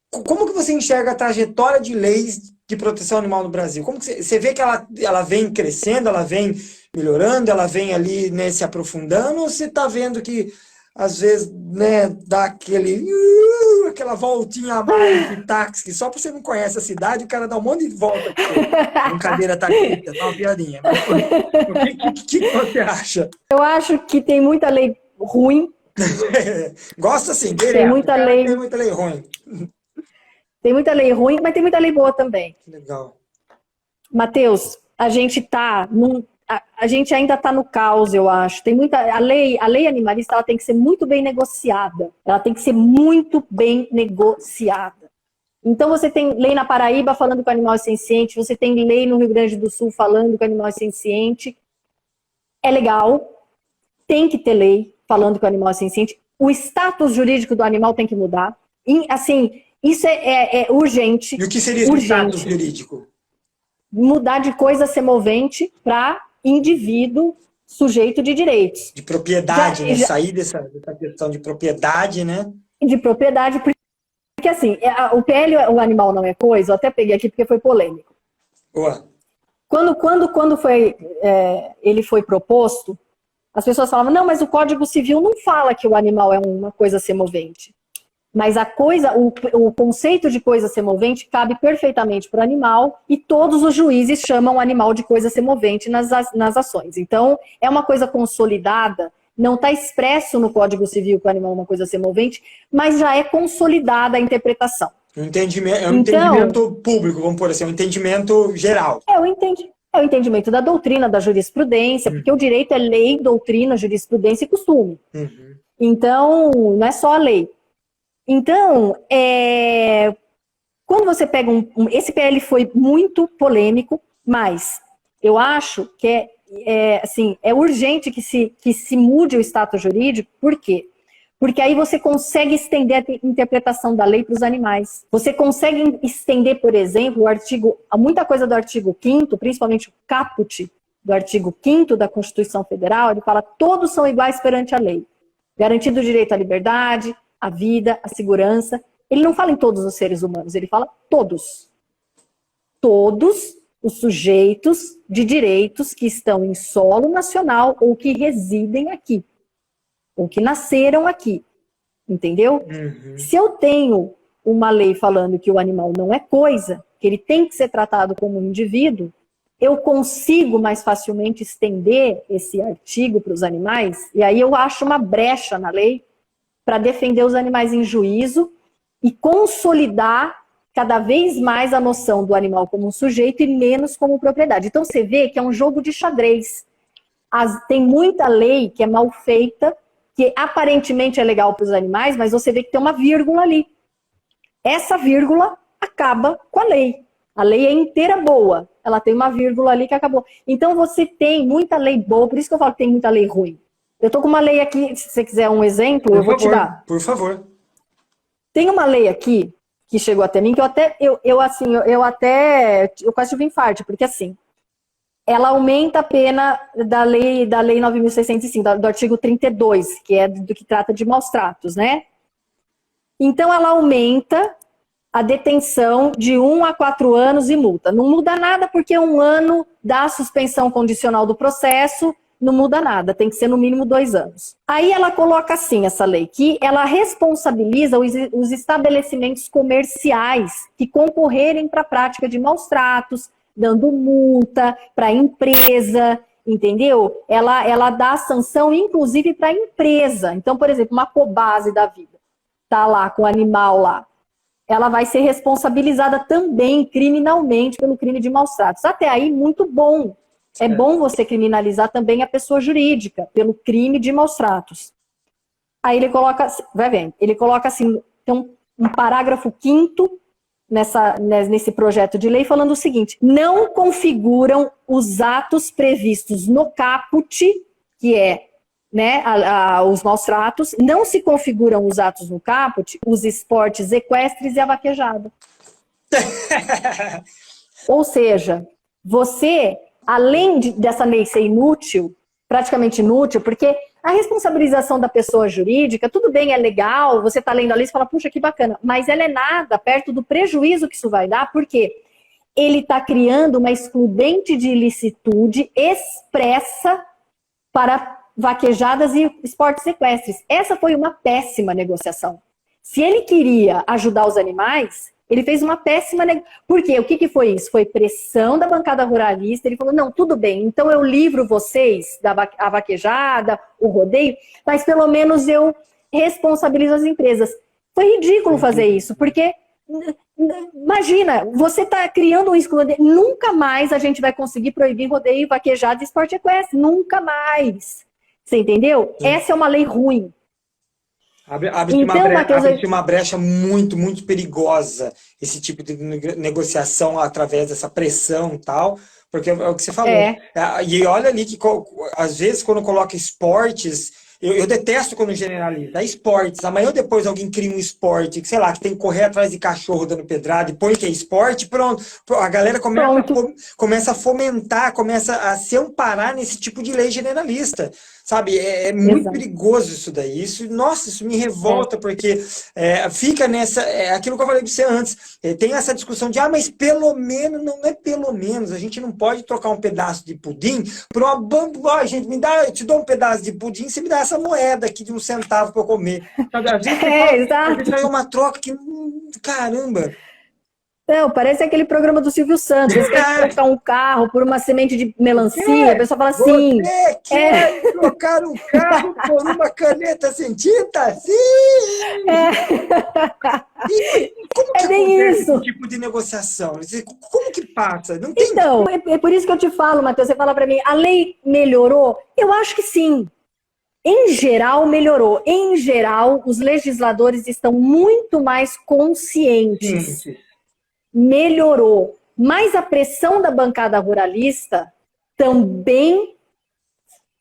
como que você enxerga a trajetória de leis de proteção animal no Brasil? Como que você vê que ela vem crescendo, ela vem melhorando, ela vem ali, né, se aprofundando, ou você está vendo que, às vezes, né, dá aquela voltinha a mais de táxi, que só porque você não conhece a cidade, o cara dá um monte de volta aqui. Brincadeira taxista, tá uma piadinha. Mas, o que você acha?
Eu acho que tem muita lei ruim.
Gosta assim, direto.
Tem muita lei
ruim.
Tem muita lei ruim, mas tem muita lei boa também.
Legal.
Matheus, a gente ainda está no caos, eu acho. Tem a lei animalista, ela tem que ser muito bem negociada. Ela tem que ser muito bem negociada. Então você tem lei na Paraíba falando que o animal é senciente, você tem lei no Rio Grande do Sul falando que o animal é senciente. É legal, tem que ter lei falando que o animal é senciente. O status jurídico do animal tem que mudar. Assim, isso é urgente.
E o que seria o status jurídico?
Mudar de coisa semovente para indivíduo sujeito de direitos.
De propriedade, né? Sair dessa questão de propriedade, né? De
propriedade, porque assim, o PL, o animal não é coisa, eu até peguei aqui porque foi polêmico.
Boa.
Quando ele foi proposto, as pessoas falavam, não, mas o Código Civil não fala que o animal é uma coisa semovente. Mas o conceito de coisa semovente cabe perfeitamente para o animal e todos os juízes chamam o animal de coisa semovente nas ações. Então, é uma coisa consolidada, não está expresso no Código Civil que o animal é uma coisa semovente, mas já é consolidada a interpretação.
Entendimento público, vamos pôr assim, um entendimento geral.
É o entendimento da doutrina, da jurisprudência, porque o direito é lei, doutrina, jurisprudência e costume. Então, não é só a lei. Então, quando você pega esse PL foi muito polêmico, mas eu acho que é urgente que se mude o status jurídico. Por quê? Porque aí você consegue estender a interpretação da lei para os animais. Você consegue estender, por exemplo, muita coisa do artigo 5º, principalmente o caput do artigo 5º da Constituição Federal, ele fala todos são iguais perante a lei. Garantido o direito à liberdade, a vida, a segurança. Ele não fala em todos os seres humanos, ele fala todos. Todos os sujeitos de direitos que estão em solo nacional ou que residem aqui, ou que nasceram aqui, entendeu?
Uhum.
Se eu tenho uma lei falando que o animal não é coisa, que ele tem que ser tratado como um indivíduo, eu consigo mais facilmente estender esse artigo para os animais, e aí eu acho uma brecha na lei para defender os animais em juízo e consolidar cada vez mais a noção do animal como um sujeito e menos como propriedade. Então você vê que é um jogo de xadrez. Tem muita lei que é mal feita, que aparentemente é legal para os animais, mas você vê que tem uma vírgula ali. Essa vírgula acaba com a lei. A lei é inteira boa, ela tem uma vírgula ali que acabou. Então você tem muita lei boa, por isso que eu falo que tem muita lei ruim. Eu tô com uma lei aqui, se você quiser um exemplo, eu vou te dar.
Por favor.
Tem uma lei aqui que chegou até mim, que eu quase tive um infarto, porque assim, ela aumenta a pena da lei 9.605, do artigo 32, que é do que trata de maus tratos, né? Então ela aumenta a detenção de 1 a 4 anos e multa. Não muda nada porque 1 ano da suspensão condicional do processo, não muda nada, tem que ser no mínimo 2 anos. Aí ela coloca assim, essa lei, que ela responsabiliza os estabelecimentos comerciais que concorrerem para a prática de maus tratos, dando multa para a empresa, entendeu? Ela dá sanção, inclusive, para a empresa. Então, por exemplo, uma Cobase da vida, tá lá com o animal lá, ela vai ser responsabilizada também criminalmente pelo crime de maus tratos. Até aí, muito bom. É bom você criminalizar também a pessoa jurídica pelo crime de maus tratos. Aí ele coloca, vai vendo, ele coloca assim, tem um parágrafo 5º nesse projeto de lei falando o seguinte: não configuram os atos previstos no caput, que é, né, os maus tratos, não se configuram os atos no caput, os esportes equestres e a vaquejada. Ou seja, você, além dessa lei ser inútil, praticamente inútil, porque a responsabilização da pessoa jurídica, tudo bem, é legal, você está lendo a lei e fala, puxa, que bacana, mas ela é nada perto do prejuízo que isso vai dar, porque ele está criando uma excludente de ilicitude expressa para vaquejadas e esportes equestres. Essa foi uma péssima negociação. Se ele queria ajudar os animais, ele fez uma péssima negociação. Por quê? O que foi isso? Foi pressão da bancada ruralista. Ele falou, não, tudo bem, então eu livro vocês a vaquejada, o rodeio, mas pelo menos eu responsabilizo as empresas. Foi ridículo fazer isso, porque imagina, você está criando um excludente. Nunca mais a gente vai conseguir proibir rodeio, vaquejada e esporte equestre. Nunca mais. Você entendeu? Sim. Essa é uma lei ruim.
Abre-se uma brecha muito, muito perigosa, esse tipo de negociação através dessa pressão e tal, porque é o que você falou. E olha ali que, às vezes, quando coloca esportes, eu detesto quando generaliza. Esportes, amanhã ou depois alguém cria um esporte, que, sei lá, que tem que correr atrás de cachorro dando pedrada e põe que é esporte, pronto. A galera começa a fomentar, começa a se amparar nesse tipo de lei generalista. Sabe, é muito perigoso isso daí. Nossa, isso me revolta, porque fica nessa... aquilo que eu falei para você antes. Tem essa discussão de, mas pelo menos, não é pelo menos. A gente não pode trocar um pedaço de pudim por uma bambu. Gente, eu te dou um pedaço de pudim, você me dá essa moeda aqui de 1 centavo para eu comer. Sabe, a gente é uma troca que... caramba!
Não, parece aquele programa do Silvio Santos. Eles querem trocar um carro por uma semente de melancia. A pessoa fala assim...
Você quer trocar um carro por uma caneta sem tinta? Sim! Como que acontece esse tipo de negociação? Como que passa? Não tem...
Então, é por isso que eu te falo, Matheus. Você fala para mim, a lei melhorou? Eu acho que sim. Em geral, melhorou. Em geral, os legisladores estão muito mais conscientes. Sim. Melhorou, mas a pressão da bancada ruralista também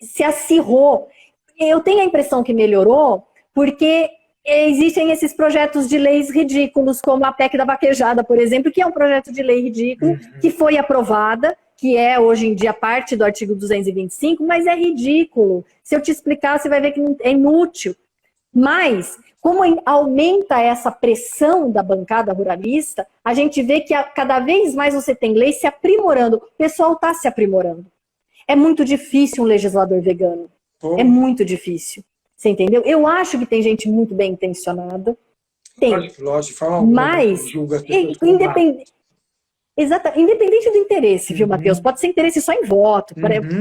se acirrou. Eu tenho a impressão que melhorou porque existem esses projetos de leis ridículos, como a PEC da vaquejada, por exemplo, que é um projeto de lei ridículo, que foi aprovada, que é hoje em dia parte do artigo 225, mas é ridículo. Se eu te explicar, você vai ver que é inútil. Mas, como aumenta essa pressão da bancada ruralista, a gente vê que cada vez mais você tem leis se aprimorando. O pessoal está se aprimorando. É muito difícil um legislador vegano.
Pô.
É muito difícil. Você entendeu? Eu acho que tem gente muito bem intencionada. Tem.
Lógico, fala alguma,
mas,
julga as pessoas
independente do interesse, viu, Matheus? Pode ser interesse só em voto,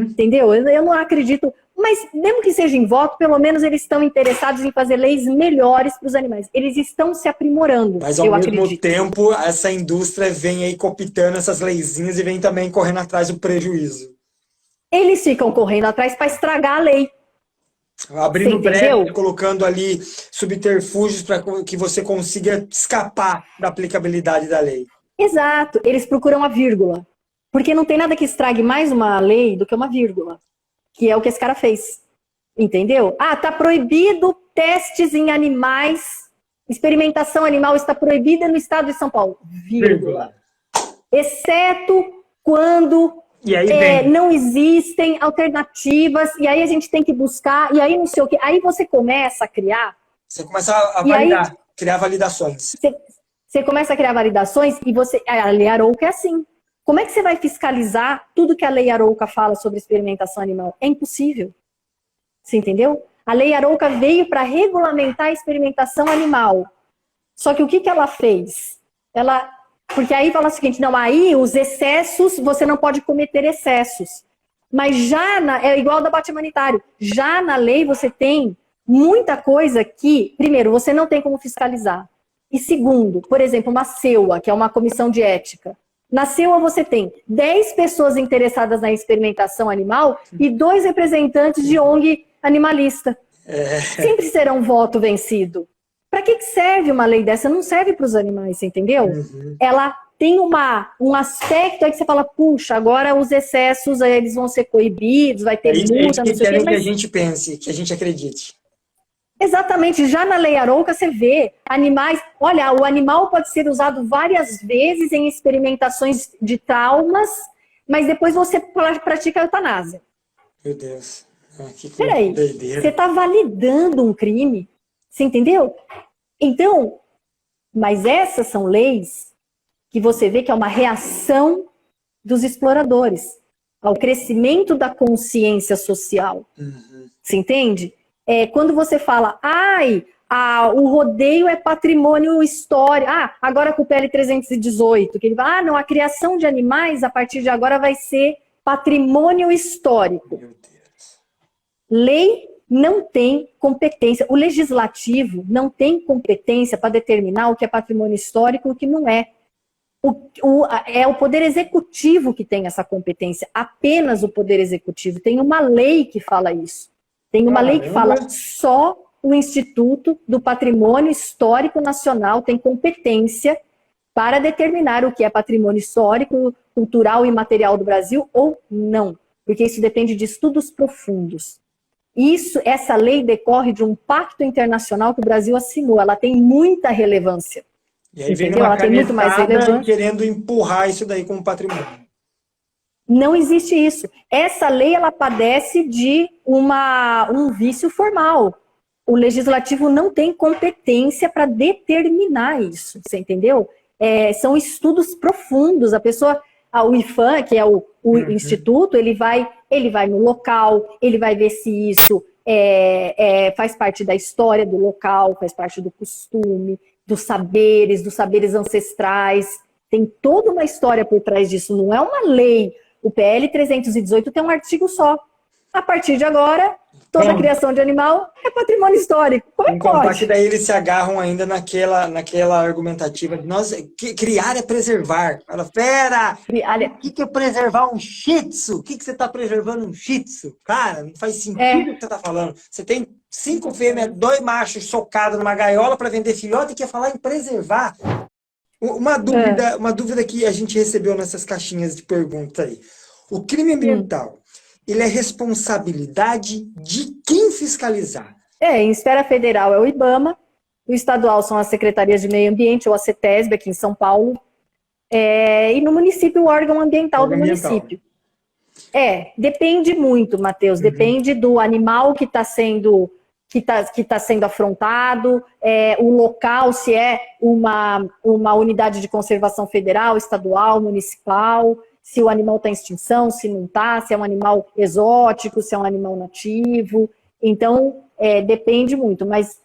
entendeu? Eu não acredito. Mas, mesmo que seja em voto, pelo menos eles estão interessados em fazer leis melhores para os animais. Eles estão se aprimorando,
mas, ao mesmo tempo, essa indústria vem aí cooptando essas leizinhas e vem também correndo atrás do prejuízo.
Eles ficam correndo atrás para estragar a lei.
Abrindo brecha, colocando ali subterfúgios para que você consiga escapar da aplicabilidade da lei.
Exato. Eles procuram a vírgula. Porque não tem nada que estrague mais uma lei do que uma vírgula. Que é o que esse cara fez. Entendeu? Ah, tá proibido testes em animais. Experimentação animal está proibida no estado de São Paulo. Vírgula. Exceto quando
e aí
não existem alternativas. E aí a gente tem que buscar. E aí não sei o quê. Aí você começa a criar.
Você começa a validar, criar validações.
Você começa a criar validações e a lei Arouca é assim. Como é que você vai fiscalizar tudo que a lei Arouca fala sobre experimentação animal? É impossível. Você entendeu? A lei Arouca veio para regulamentar a experimentação animal. Só que o que ela fez? Porque aí fala o seguinte, não, aí os excessos, você não pode cometer excessos. Mas é igual ao debate humanitário. Já na lei você tem muita coisa que, primeiro, você não tem como fiscalizar. E segundo, por exemplo, uma CEUA, que é uma comissão de ética. Na CEUA você tem 10 pessoas interessadas na experimentação animal e 2 representantes de ONG animalista. Sempre será um voto vencido. Para que serve uma lei dessa? Não serve para os animais, você entendeu? Ela tem um aspecto aí que você fala, puxa, agora os excessos eles vão ser coibidos, vai ter multa, não sei o quê.
Que a gente pense, que a gente acredite.
Exatamente, já na lei Arouca você vê animais, olha, o animal pode ser usado várias vezes em experimentações de traumas, mas depois você pratica a eutanásia.
Meu Deus.
Peraí, você está validando um crime, você entendeu? Então, mas essas são leis que você vê que é uma reação dos exploradores ao crescimento da consciência social. Você entende? Quando você fala, o rodeio é patrimônio histórico, agora com o PL 318, que ele fala, não, a criação de animais a partir de agora vai ser patrimônio histórico.
Meu Deus.
Lei não tem competência, o legislativo não tem competência para determinar o que é patrimônio histórico e o que não é. É o Poder Executivo que tem essa competência, apenas o Poder Executivo. Tem uma lei que fala isso. Tem uma lei que fala só o Instituto do Patrimônio Histórico Nacional tem competência para determinar o que é patrimônio histórico, cultural e material do Brasil ou não. Porque isso depende de estudos profundos. Essa lei decorre de um pacto internacional que o Brasil assinou. Ela tem muita relevância.
E aí vem uma canetada querendo empurrar isso daí como patrimônio.
Não existe isso. Essa lei ela padece de um vício formal. O legislativo não tem competência para determinar isso, você entendeu? São estudos profundos. O IFAM, que é o instituto, ele vai no local, ele vai ver se isso faz parte da história do local, faz parte do costume, dos saberes ancestrais. Tem toda uma história por trás disso, não é uma lei. O PL 318 tem um artigo só. A partir de agora, toda criação de animal é patrimônio histórico. Como é que pode?
Que daí eles se agarram ainda naquela argumentativa de criar é preservar. Fala, pera! O que é preservar um shih tzu? O que você está preservando um shih tzu? Cara, não faz sentido o que você está falando. Você tem 5 fêmeas, 2 machos socados numa gaiola para vender filhote e quer falar em preservar. Uma dúvida que a gente recebeu nessas caixinhas de perguntas aí. O crime ambiental, ele é responsabilidade de quem fiscalizar?
Em esfera federal é o IBAMA, o estadual são as secretarias de meio ambiente, ou a CETESB, aqui em São Paulo, e no município o órgão ambiental do município. Depende muito, Matheus, depende do animal que está sendo que tá sendo afrontado, o local, se é uma unidade de conservação federal, estadual, municipal, se o animal está em extinção, se não está, se é um animal exótico, se é um animal nativo. Então, depende muito, mas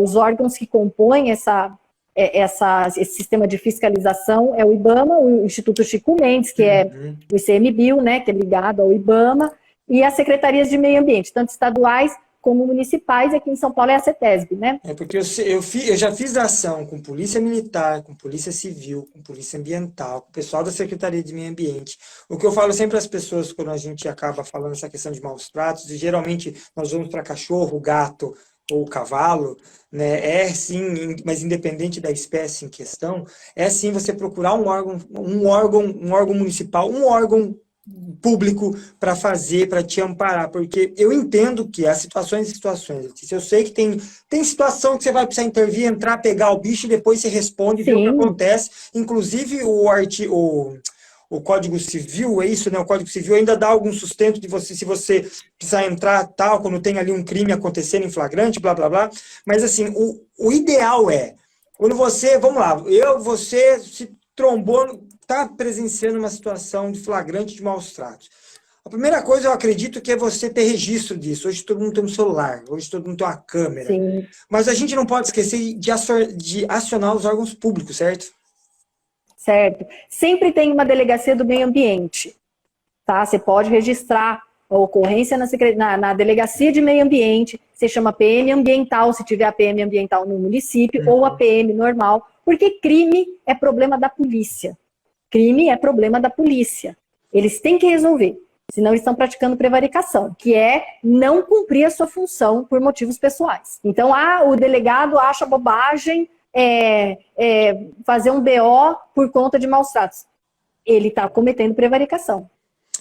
os órgãos que compõem esse sistema de fiscalização é o IBAMA, o Instituto Chico Mendes, que é o ICMBio, né, que é ligado ao IBAMA, e as secretarias de meio ambiente, tanto estaduais como municipais, aqui em São Paulo é a CETESB, né?
Porque eu já fiz ação com polícia militar, com polícia civil, com polícia ambiental, com o pessoal da Secretaria de Meio Ambiente. O que eu falo sempre às pessoas quando a gente acaba falando essa questão de maus tratos, e geralmente nós vamos para cachorro, gato ou cavalo, né? Sim, mas independente da espécie em questão, sim você procurar um órgão municipal, um órgão público para fazer, para te amparar, porque eu entendo que há situações e situações. Eu sei que tem situação que você vai precisar intervir, entrar, pegar o bicho e depois você responde e vê o que acontece. Inclusive o Código Civil, é isso, né? O Código Civil ainda dá algum sustento de você, se você precisar entrar, tal, quando tem ali um crime acontecendo em flagrante, blá, blá, blá. Mas, assim, o ideal quando você, vamos lá, você se trombou, está presenciando uma situação de flagrante de maus tratos. A primeira coisa, eu acredito, que é você ter registro disso. Hoje todo mundo tem um celular, hoje todo mundo tem uma câmera.
Sim.
Mas a gente não pode esquecer de acionar os órgãos públicos, certo?
Certo. Sempre tem uma delegacia do meio ambiente, tá? Você pode registrar a ocorrência na delegacia de meio ambiente, você chama PM ambiental, se tiver a PM ambiental no município, ou a PM normal, porque crime é problema da polícia. Crime é problema da polícia. Eles têm que resolver, senão eles estão praticando prevaricação, que é não cumprir a sua função por motivos pessoais. Então, o delegado acha bobagem fazer um BO por conta de maus tratos. Ele está cometendo prevaricação.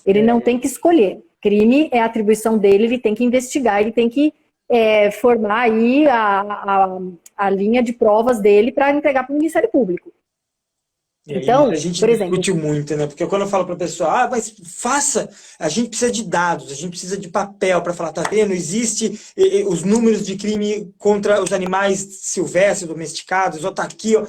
Ele não tem que escolher. Crime é a atribuição dele, ele tem que investigar, ele tem que formar aí a linha de provas dele para entregar para o Ministério Público. Então,
a gente
por exemplo,
discute muito, né? Porque quando eu falo para a pessoa, mas faça, a gente precisa de dados, a gente precisa de papel para falar, tá vendo? Existe os números de crime contra os animais silvestres, domesticados, ou tá aqui, ó.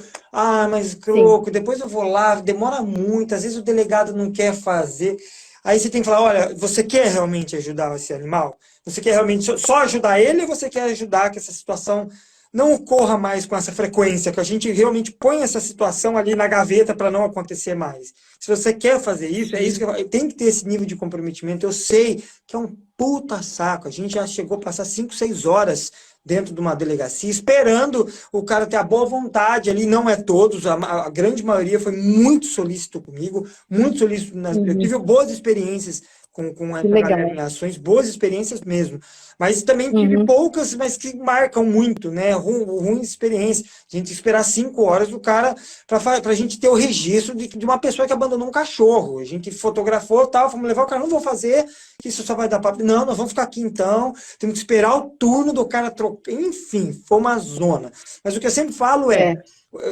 Mas croco, depois eu vou lá, demora muito, às vezes o delegado não quer fazer. Aí você tem que falar, olha, você quer realmente ajudar esse animal? Você quer realmente só ajudar ele ou você quer ajudar que essa situação não ocorra mais com essa frequência, que a gente realmente põe essa situação ali na gaveta para não acontecer mais? Se você quer fazer isso, é isso que tem que ter esse nível de comprometimento. Eu sei que é um puta saco. A gente já chegou a passar 5, 6 horas dentro de uma delegacia, esperando o cara ter a boa vontade ali. Não é todos, a grande maioria foi muito solícito comigo, muito solícito. Eu tive boas experiências com essa galera em ações, boas experiências mesmo. Mas também tive poucas, mas que marcam muito, né? Ruim experiência. A gente esperar 5 horas do cara para a gente ter o registro de uma pessoa que abandonou um cachorro. A gente fotografou, tal, fomos levar o cara, não vou fazer, que isso só vai dar papo. Não, nós vamos ficar aqui então, temos que esperar o turno do cara trocar. Enfim, foi uma zona. Mas o que eu sempre falo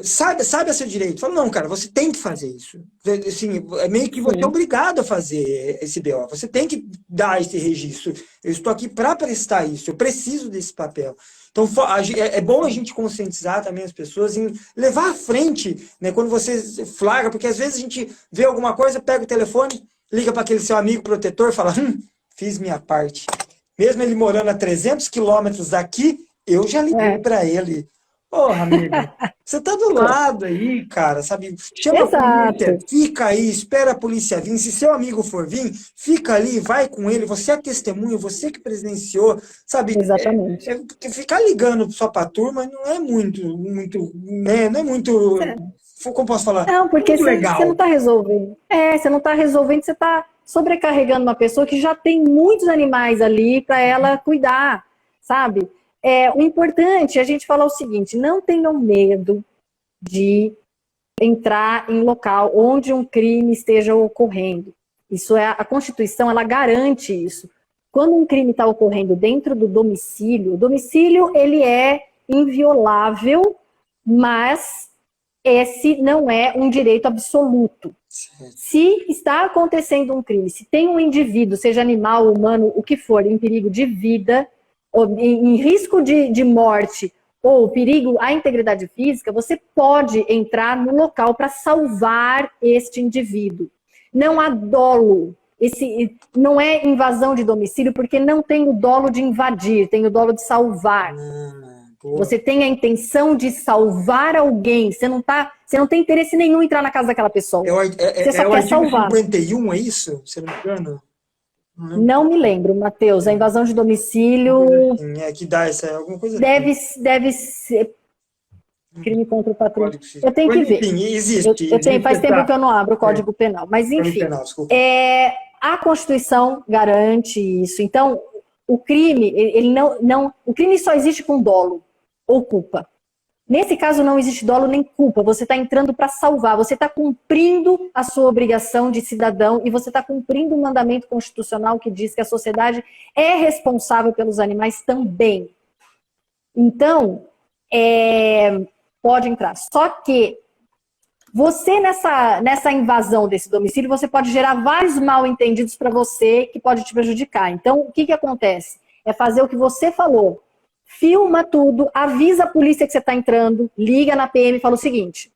sabe a seu direito. Fala, não, cara, você tem que fazer isso. Assim, é meio que você é obrigado a fazer esse BO. Você tem que dar esse registro. Eu estou aqui para prestar isso. Eu preciso desse papel. Então, é bom a gente conscientizar também as pessoas em levar à frente, né, quando você flagra, porque às vezes a gente vê alguma coisa, pega o telefone, liga para aquele seu amigo protetor e fala, fiz minha parte. Mesmo ele morando a 300 quilômetros daqui, eu já liguei para ele. Porra, amigo, você tá do lado aí, cara, sabe? Chama a polícia, fica aí, espera a polícia vir. Se seu amigo for vir, fica ali, vai com ele. Você é testemunha, você que presenciou, sabe?
Exatamente.
Ficar ligando só pra turma não é muito, né? Não é muito, como posso falar?
Não, porque você não tá resolvendo. Você não tá resolvendo, você tá sobrecarregando uma pessoa que já tem muitos animais ali para ela cuidar, sabe? O importante é a gente falar o seguinte, não tenham medo de entrar em local onde um crime esteja ocorrendo. Isso a Constituição, ela garante isso. Quando um crime está ocorrendo dentro do domicílio, o domicílio ele é inviolável, mas esse não é um direito absoluto. Se está acontecendo um crime, se tem um indivíduo, seja animal, humano, o que for, em perigo de vida, ou em risco de morte ou perigo à integridade física, você pode entrar no local para salvar este indivíduo. Não há dolo. Não é invasão de domicílio, porque não tem o dolo de invadir, tem o dolo de salvar. Você tem a intenção de salvar alguém. Você não tem interesse nenhum em entrar na casa daquela pessoa. Você só quer salvar.
51, é isso? Se não me engano?
Não me lembro, Matheus. A invasão de domicílio.
Que dá alguma coisa.
Deve ser crime contra o patrimônio. Eu tenho que ver.
Enfim, existe.
Faz tempo que eu não abro o Código Penal. Mas, enfim, a Constituição garante isso. Então, o crime, o crime só existe com dolo ou culpa. Nesse caso, não existe dolo nem culpa. Você está entrando para salvar. Você está cumprindo a sua obrigação de cidadão e você está cumprindo o mandamento constitucional que diz que a sociedade é responsável pelos animais também. Então, pode entrar. Só que você, nessa invasão desse domicílio, você pode gerar vários mal-entendidos para você que pode te prejudicar. Então, o que acontece? É fazer o que você falou. Filma tudo, avisa a polícia que você está entrando, liga na PM e fala o seguinte: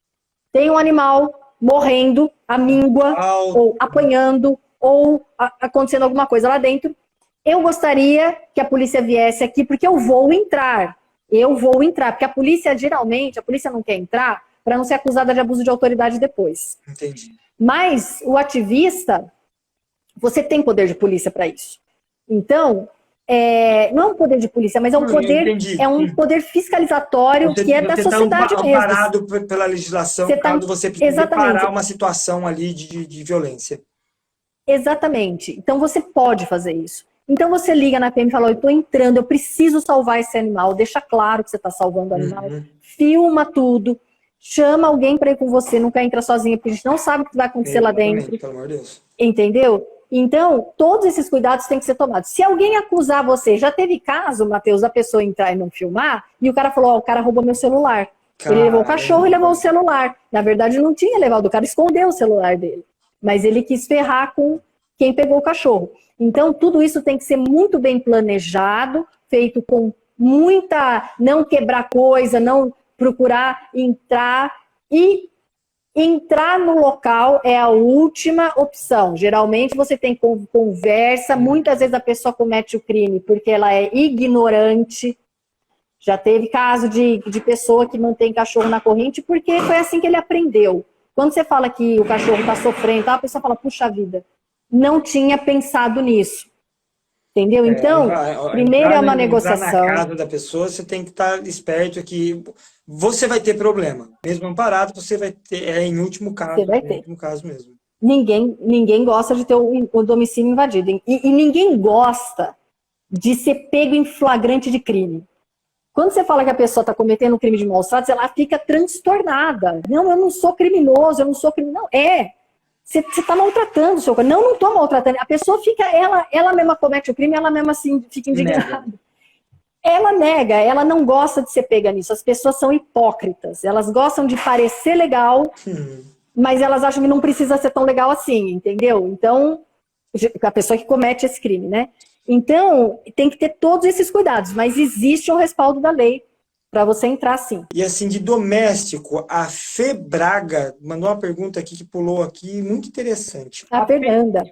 tem um animal morrendo, à míngua, ou apanhando, ou acontecendo alguma coisa lá dentro. Eu gostaria que a polícia viesse aqui, porque eu vou entrar. Porque a polícia, geralmente, não quer entrar para não ser acusada de abuso de autoridade depois.
Entendi.
Mas o ativista, você tem poder de polícia para isso. Então, não é um poder de polícia, mas é um poder fiscalizatório que é da sociedade mesmo.
Você está amparado pela legislação quando você precisa parar uma situação ali de violência.
Exatamente. Então você pode fazer isso. Então você liga na PM e fala: eu estou entrando, eu preciso salvar esse animal. Deixa claro que você está salvando o animal. Filma tudo. Chama alguém para ir com você. Nunca entra sozinha, porque a gente não sabe o que vai acontecer lá dentro.
Pelo amor de Deus.
Entendeu? Então, todos esses cuidados têm que ser tomados. Se alguém acusar você, já teve caso, Matheus, da pessoa entrar e não filmar, e o cara falou: o cara roubou meu celular. Ele levou o cachorro e levou o celular. Na verdade, não tinha levado, o cara escondeu o celular dele. Mas ele quis ferrar com quem pegou o cachorro. Então, tudo isso tem que ser muito bem planejado, feito com muita... não quebrar coisa, não procurar entrar. E entrar no local é a última opção. Geralmente, você tem conversa. Muitas vezes a pessoa comete o crime porque ela é ignorante. Já teve caso de pessoa que mantém cachorro na corrente porque foi assim que ele aprendeu. Quando você fala que o cachorro está sofrendo, a pessoa fala: puxa vida, não tinha pensado nisso. Entendeu? Então, primeiro é uma negociação.
Na casa da pessoa, você tem que estar esperto que você vai ter problema. Mesmo amparado, você vai ter, em último caso.
Você vai ter.
Em último caso mesmo.
Ninguém gosta de ter o domicílio invadido. E ninguém gosta de ser pego em flagrante de crime. Quando você fala que a pessoa está cometendo um crime de maus tratos, ela fica transtornada. Não, eu não sou criminoso, eu não sou criminoso. Não, você está maltratando o seu corpo. Não estou maltratando. A pessoa fica, ela mesma comete o crime, ela mesma assim, fica indignada. Ela nega, ela não gosta de ser pega nisso. As pessoas são hipócritas. Elas gostam de parecer legal, mas elas acham que não precisa ser tão legal assim, entendeu? Então, a pessoa que comete esse crime, né? Então, tem que ter todos esses cuidados, mas existe o respaldo da lei para você entrar sim.
E assim, de doméstico, a Febraga mandou uma pergunta aqui que pulou aqui, muito interessante.
A Fernanda.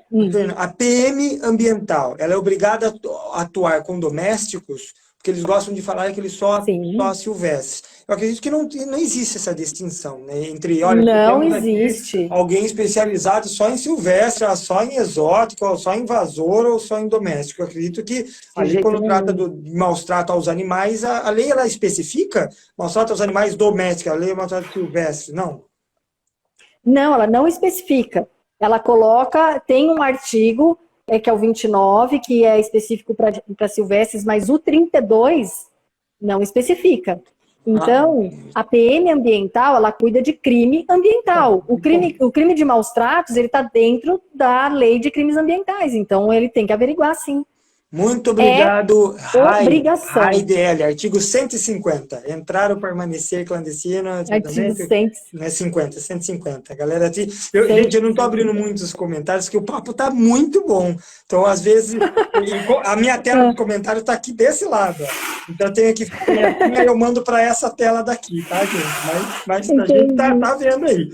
A PM ambiental, ela é obrigada a atuar com domésticos? Porque eles gostam de falar que eles só silvestres. Eu acredito que não existe essa distinção, né? Entre, olha,
não existe.
Alguém especializado só em silvestre, só em exótico, só em invasor ou só em doméstico. Eu acredito que ali, quando trata de maus trato aos animais, a lei ela especifica maus trato aos animais domésticos, a lei é maus trato silvestre, não?
Não, ela não especifica. Ela coloca, tem um artigo, que é o 29, que é específico para silvestres, mas o 32 não especifica. Então, a PM ambiental, ela cuida de crime ambiental. O crime de maus tratos, ele está dentro da lei de crimes ambientais. Então, ele tem que averiguar, sim.
Muito obrigado,
Obrigação.
RAIDL, artigo 150. Entrar ou permanecer clandestino.
Artigo 100.
Não é 50, 150. Galera, gente, eu não estou abrindo muitos comentários, porque o papo está muito bom. Então, às vezes, a minha tela de comentário está aqui desse lado. Ó. Então, eu tenho que eu mando para essa tela daqui, tá, gente? Mas a gente tá vendo aí.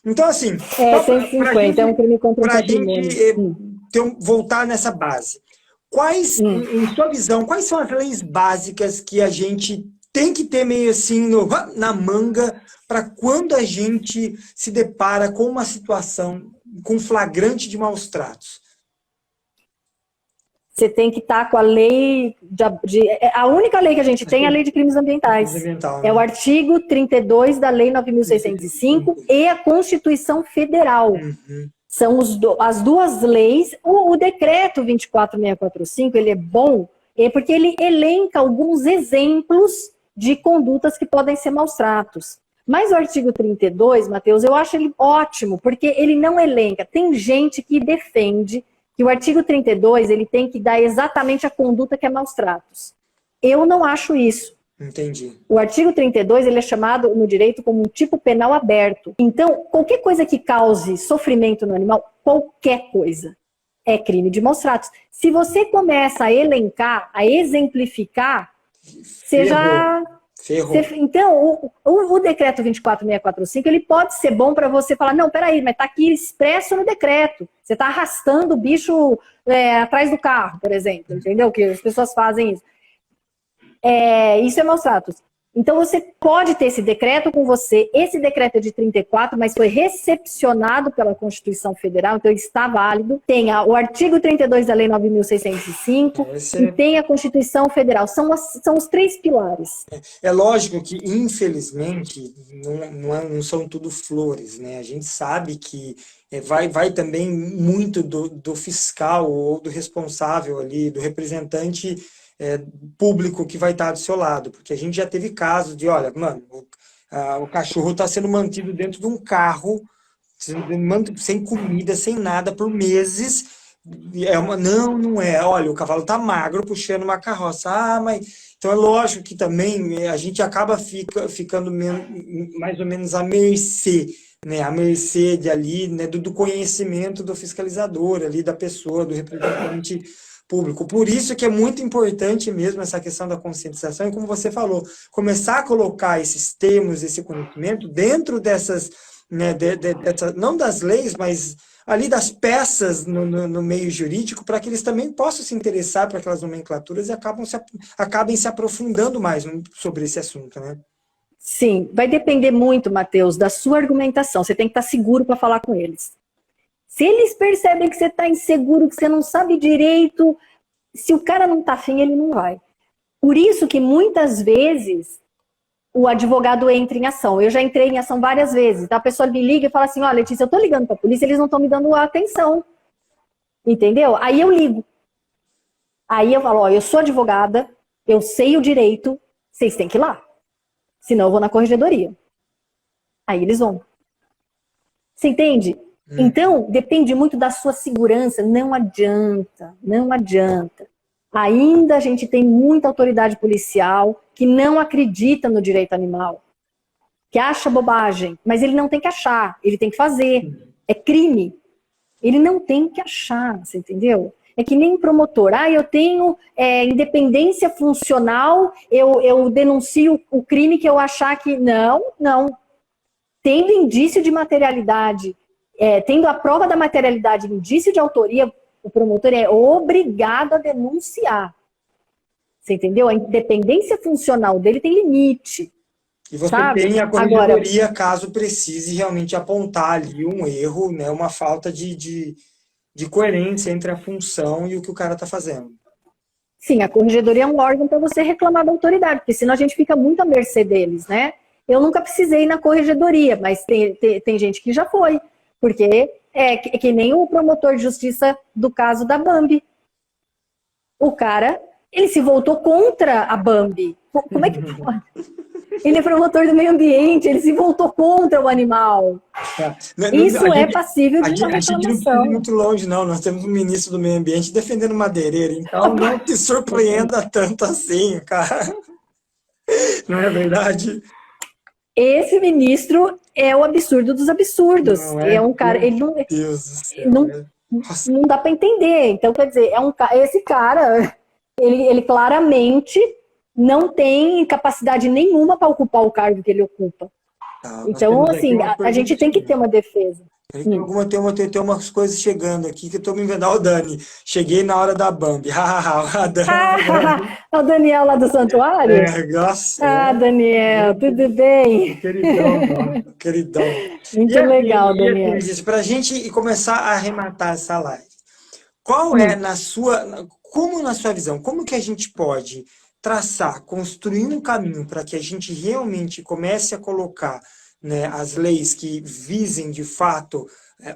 Então, assim...
150, é um crime contra o patrimônio.
Pra gente voltar nessa base. Quais, em sua visão, quais são as leis básicas que a gente tem que ter meio assim na manga para quando a gente se depara com uma situação com flagrante de maus tratos?
Você tem que estar com a lei... a única lei que a gente tem é a lei de crimes ambientais.
Né?
É o artigo 32 da Lei 9.605 e a Constituição Federal. São as duas leis. O decreto 24645, ele é bom porque ele elenca alguns exemplos de condutas que podem ser maus tratos. Mas o artigo 32, Matheus, eu acho ele ótimo, porque ele não elenca. Tem gente que defende que o artigo 32 ele tem que dar exatamente a conduta que é maus tratos. Eu não acho isso.
Entendi.
O artigo 32 ele é chamado no direito como um tipo penal aberto. Então, qualquer coisa que cause sofrimento no animal, qualquer coisa, é crime de maus tratos. Se você começa a elencar, a exemplificar, você já...
Ferrou.
Então, o decreto 24645, ele pode ser bom para você falar, não, peraí, mas está aqui expresso no decreto. Você está arrastando o bicho atrás do carro, por exemplo, entendeu? Que as pessoas fazem isso. Isso é maus tratos. Então, você pode ter esse decreto com você. Esse decreto é de 34, mas foi recepcionado pela Constituição Federal, então está válido. Tem o artigo 32 da Lei 9.605 e tem a Constituição Federal. São os três pilares.
É lógico que, infelizmente, não são tudo flores, né? A gente sabe que vai também muito do fiscal ou do responsável ali, do representante público que vai estar do seu lado, porque a gente já teve casos de, olha, mano, o cachorro está sendo mantido dentro de um carro, sem comida, sem nada, por meses, não é, olha, o cavalo está magro, puxando uma carroça, mas... Então é lógico que também a gente acaba ficando mais ou menos à mercê, né, à mercê ali, né, do conhecimento do fiscalizador ali, da pessoa, do representante público. Por isso que é muito importante mesmo essa questão da conscientização e, como você falou, começar a colocar esses termos, esse conhecimento dentro dessas, né, não das leis, mas ali das peças no meio jurídico, para que eles também possam se interessar por aquelas nomenclaturas e acabem se aprofundando mais sobre esse assunto, né?
Sim, vai depender muito, Matheus, da sua argumentação. Você tem que estar seguro para falar com eles. Se eles percebem que você está inseguro, que você não sabe direito, se o cara não está afim, ele não vai. Por isso que muitas vezes o advogado entra em ação. Eu já entrei em ação várias vezes. A pessoa me liga e fala assim, ó, Letícia, eu estou ligando para a polícia, eles não estão me dando atenção. Entendeu? Aí eu ligo. Aí eu falo, ó, eu sou advogada, eu sei o direito, vocês têm que ir lá. Senão eu vou na corregedoria. Aí eles vão. Você entende? Então, depende muito da sua segurança. Não adianta, não adianta. Ainda a gente tem muita autoridade policial que não acredita no direito animal, que acha bobagem, mas ele não tem que achar, ele tem que fazer. É crime. Ele não tem que achar, você entendeu? É que nem promotor. Eu tenho independência funcional, eu denuncio o crime que eu achar que... Não. Tendo indício de materialidade, tendo a prova da materialidade, indício de autoria, o promotor é obrigado a denunciar. Você entendeu? A independência funcional dele tem limite.
E você
sabe?
tem a corregedoria, caso precise realmente apontar ali um erro, né, uma falta de coerência entre a função e o que o cara está fazendo.
Sim, a corregedoria é um órgão para você reclamar da autoridade, porque senão a gente fica muito à mercê deles, né? Eu nunca precisei ir na corregedoria, mas tem gente que já foi, porque é que nem o promotor de justiça do caso da Bambi. O cara, ele se voltou contra a Bambi. Como é que pode? Ele é promotor do meio ambiente, ele se voltou contra o animal. Isso é passível de uma
A gente não precisa ir
reclamação.
muito longe, não. Nós temos um ministro do meio ambiente defendendo madeireiro, então não te surpreenda tanto assim, cara. Não é verdade?
Esse ministro é o absurdo dos absurdos.
Não
É um cara, ele não,
Meu Deus do céu.
não,
Nossa,
não dá para entender. Então, quer dizer, esse cara, ele claramente não tem capacidade nenhuma para ocupar o cargo que ele ocupa.
tá, nós
Então,
temos aqui
assim,
uma
a gente tem que ter uma defesa.
Tem umas coisas chegando aqui que eu tô me vendo. Ó, o Dani, cheguei na hora da Bambi. A Dani,
É o Daniel lá do santuário?
nossa,
Daniel, tudo bem?
queridão.
Muito legal, Daniel.
Para a gente começar a arrematar essa live, qual é como na sua visão, como que a gente pode traçar, construir um caminho para que a gente realmente comece a colocar, né, as leis que visem de fato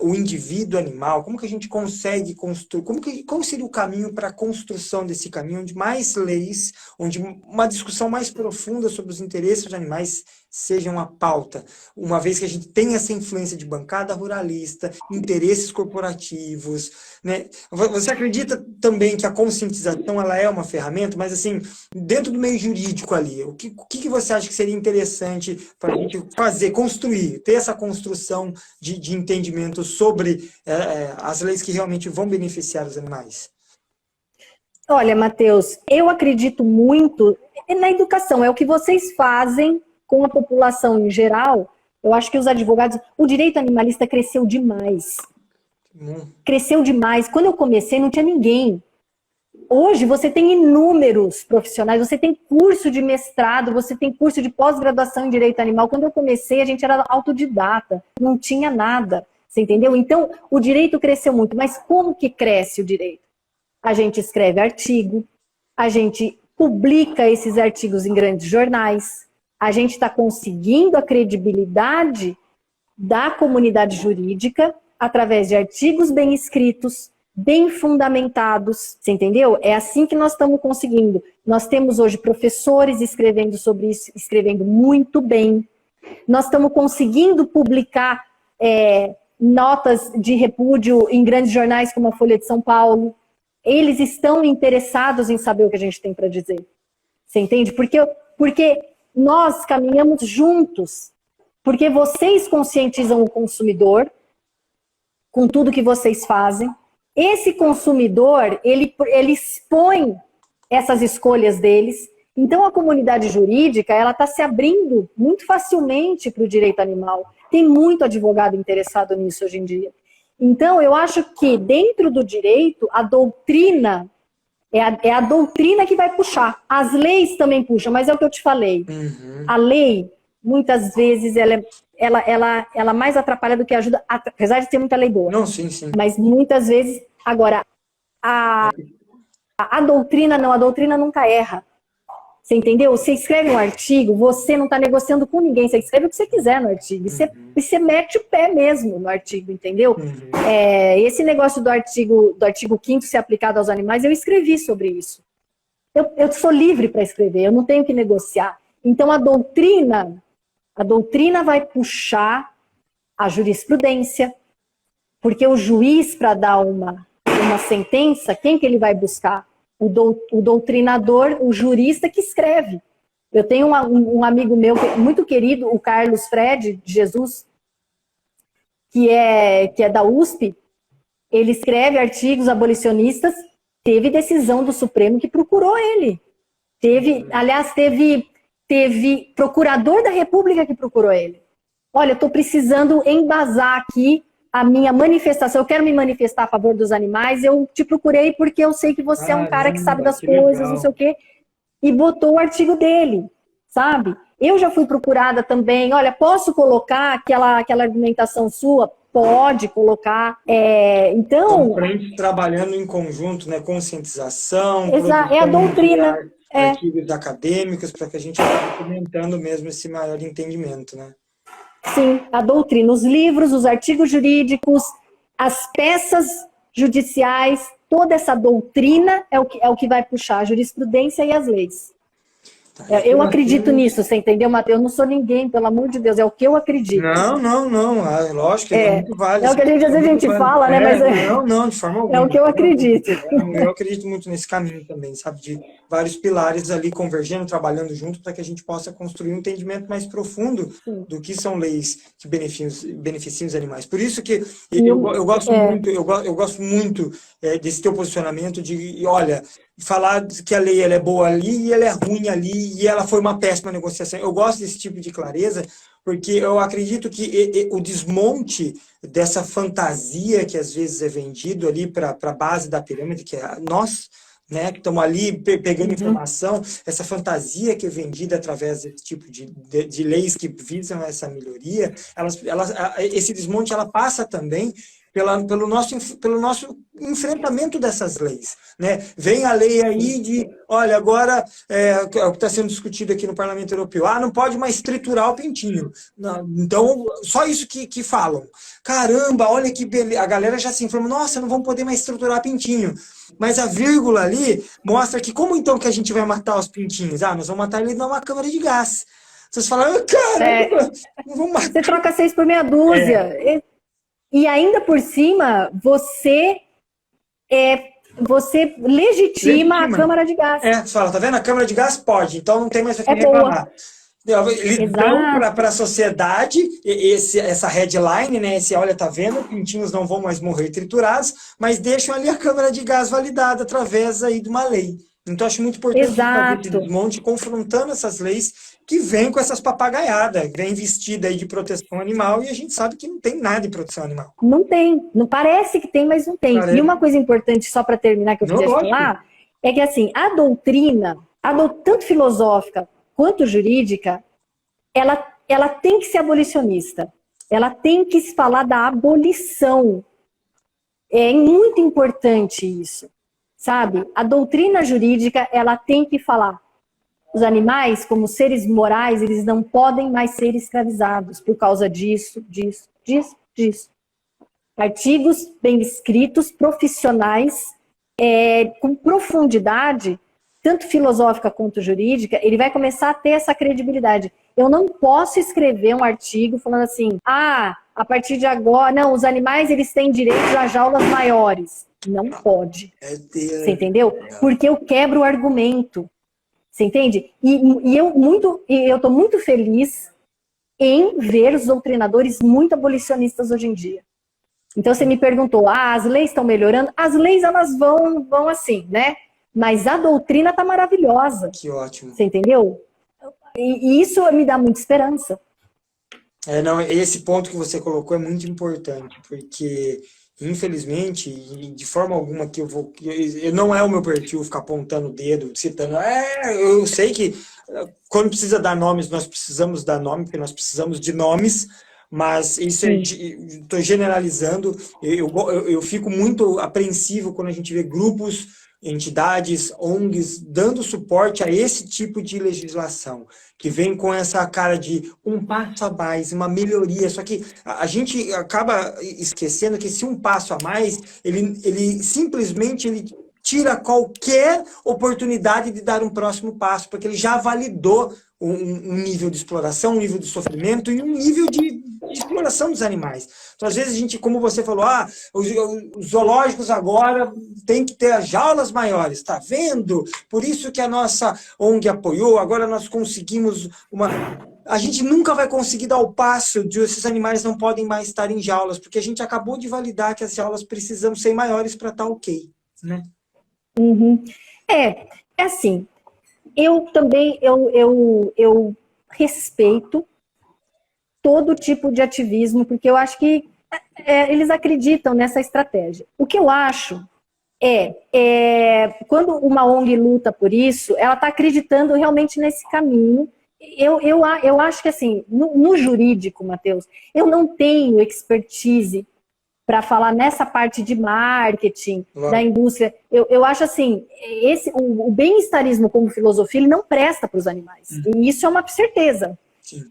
o indivíduo animal, como que a gente consegue construir, qual seria o caminho para a construção desse caminho, onde mais leis, onde uma discussão mais profunda sobre os interesses dos animais seja uma pauta, uma vez que a gente tem essa influência de bancada ruralista, interesses corporativos, né? Você acredita também que a conscientização ela é uma ferramenta, mas assim, dentro do meio jurídico ali, o que você acha que seria interessante para a gente fazer, construir, ter essa construção de entendimento sobre as leis que realmente vão beneficiar os animais?
Olha, Matheus, eu acredito muito na educação, é o que vocês fazem com a população em geral. Eu acho que os advogados, o direito animalista cresceu demais. Cresceu demais. Quando eu comecei, não tinha ninguém. Hoje você tem inúmeros profissionais, você tem curso de mestrado, você tem curso de pós-graduação em direito animal. Quando eu comecei, a gente era autodidata, não tinha nada, você entendeu? Então, o direito cresceu muito, mas como que cresce o direito? A gente escreve artigo, a gente publica esses artigos em grandes jornais, a gente está conseguindo a credibilidade da comunidade jurídica através de artigos bem escritos, bem fundamentados, você entendeu? É assim que nós estamos conseguindo. Nós temos hoje professores escrevendo sobre isso, escrevendo muito bem. Nós estamos conseguindo publicar notas de repúdio em grandes jornais como a Folha de São Paulo. Eles estão interessados em saber o que a gente tem para dizer. Você entende? Porque nós caminhamos juntos. Porque vocês conscientizam o consumidor com tudo que vocês fazem. Esse consumidor, ele expõe essas escolhas deles. Então, a comunidade jurídica, ela está se abrindo muito facilmente para o direito animal. Tem muito advogado interessado nisso hoje em dia. Então, eu acho que dentro do direito, a doutrina é a doutrina que vai puxar. As leis também puxam, mas é o que eu te falei.
Uhum.
A lei, muitas vezes, ela mais atrapalha do que ajuda, apesar de ter muita lei boa.
Não, sim, sim.
Mas muitas vezes, agora, a doutrina não, a doutrina nunca erra. Você entendeu? Você escreve um artigo, você não está negociando com ninguém, você escreve o que você quiser no artigo. E você mete o pé mesmo no artigo, entendeu? Esse negócio do artigo 5º ser aplicado aos animais, eu escrevi sobre isso. Eu sou livre para escrever, eu não tenho que negociar. Então, a doutrina vai puxar a jurisprudência, porque o juiz, para dar uma sentença, quem que ele vai buscar? O doutrinador, o jurista que escreve. Eu tenho um amigo meu muito querido, o Carlos Fred de Jesus, que é da USP. Ele escreve artigos abolicionistas, teve decisão do Supremo que procurou ele. Teve procurador da República que procurou ele. Olha, eu estou precisando embasar aqui a minha manifestação, eu quero me manifestar a favor dos animais, eu te procurei porque eu sei que você é um cara que sabe das coisas, legal. Não sei o quê, e botou o artigo dele, sabe? Eu já fui procurada também, olha, posso colocar aquela argumentação sua? Pode colocar. Então,
trabalhando em conjunto, né? Conscientização,
exato, é a doutrina.
Artigos acadêmicos, para que a gente vá documentando mesmo esse maior entendimento, né?
Sim, a doutrina, os livros, os artigos jurídicos, as peças judiciais, toda essa doutrina é o que vai puxar a jurisprudência e as leis. Eu acredito nisso, você entendeu, Matheus? Eu não sou ninguém, pelo amor de Deus, é o que eu acredito.
Não. Lógico que é muito válido.
É o que às vezes a gente fala, né? Mas
não, de forma alguma.
É o que eu acredito.
Eu acredito muito nesse caminho também, sabe? De vários pilares ali convergendo, trabalhando junto, para que a gente possa construir um entendimento mais profundo do que são leis que beneficiam os animais. Por isso que eu gosto muito desse teu posicionamento de, olha, falar que a lei ela é boa ali e ela é ruim ali e ela foi uma péssima negociação. Eu gosto desse tipo de clareza, porque eu acredito que o desmonte dessa fantasia que às vezes é vendido ali para a base da pirâmide, que é nós, né, que estamos ali pegando informação, essa fantasia que é vendida através desse tipo de leis que visam essa melhoria, esse desmonte ela passa também pelo nosso enfrentamento dessas leis, né? Vem a lei aí de, olha, agora o que está sendo discutido aqui no Parlamento Europeu, não pode mais triturar o pintinho. Não, então, só isso que falam. Caramba, olha que beleza. A galera já se informa, nossa, não vamos poder mais triturar pintinho. Mas a vírgula ali mostra que como então que a gente vai matar os pintinhos? Nós vamos matar ele numa câmara de gás. Vocês falam, caramba, não vamos matar.
Você troca 6 por meia dúzia. E ainda por cima, você legitima a câmara de gás.
Você fala, tá vendo? A câmara de gás pode, então não tem mais pra quem reclamar. Eles dão para a sociedade essa headline, né? Olha, tá vendo? Pintinhos não vão mais morrer triturados, mas deixam ali a câmara de gás validada através aí de uma lei. Então, acho muito importante fazer esse desmonte, confrontando essas leis que vêm com essas papagaiadas, vem vestida aí de proteção animal, e a gente sabe que não tem nada de proteção animal.
Não tem. Não parece que tem, mas não tem. E uma coisa importante, só para terminar, que eu queria falar, é que assim, a doutrina, tanto filosófica quanto jurídica, ela tem que ser abolicionista. Ela tem que se falar da abolição. É muito importante isso. Sabe? A doutrina jurídica, ela tem que falar. Os animais, como seres morais, eles não podem mais ser escravizados por causa disso. Artigos bem escritos, profissionais, com profundidade, tanto filosófica quanto jurídica, ele vai começar a ter essa credibilidade. Eu não posso escrever um artigo falando assim, a partir de agora, não, os animais eles têm direito a jaulas maiores. Não pode. Você entendeu? Porque eu quebro o argumento. Você entende? E eu estou muito feliz em ver os doutrinadores muito abolicionistas hoje em dia. Então você me perguntou, as leis estão melhorando? As leis elas vão assim, né? Mas a doutrina está maravilhosa.
Que ótimo.
Você entendeu? E isso me dá muita esperança.
Esse ponto que você colocou é muito importante, porque infelizmente, de forma alguma que não é o meu perfil ficar apontando o dedo, citando, eu sei que quando precisa dar nomes, nós precisamos dar nome, porque nós precisamos de nomes, mas isso estou generalizando, eu fico muito apreensivo quando a gente vê grupos, entidades, ONGs, dando suporte a esse tipo de legislação, que vem com essa cara de um passo a mais, uma melhoria, só que a gente acaba esquecendo que esse um passo a mais, ele simplesmente tira qualquer oportunidade de dar um próximo passo, porque ele já validou um nível de exploração, um nível de sofrimento e um nível de exploração dos animais. Então, às vezes, a gente, como você falou, os zoológicos agora têm que ter as jaulas maiores, tá vendo? Por isso que a nossa ONG apoiou, agora nós conseguimos A gente nunca vai conseguir dar o passo de esses animais não podem mais estar em jaulas, porque a gente acabou de validar que as jaulas precisam ser maiores para estar ok, né?
É assim, eu também, eu respeito todo tipo de ativismo, porque eu acho que eles acreditam nessa estratégia. O que eu acho quando uma ONG luta por isso, ela está acreditando realmente nesse caminho. Eu acho que, assim, no jurídico, Matheus, eu não tenho expertise para falar nessa parte de marketing, da indústria. Eu acho assim, o bem-estarismo como filosofia, ele não presta para os animais. E isso é uma certeza.
Sim.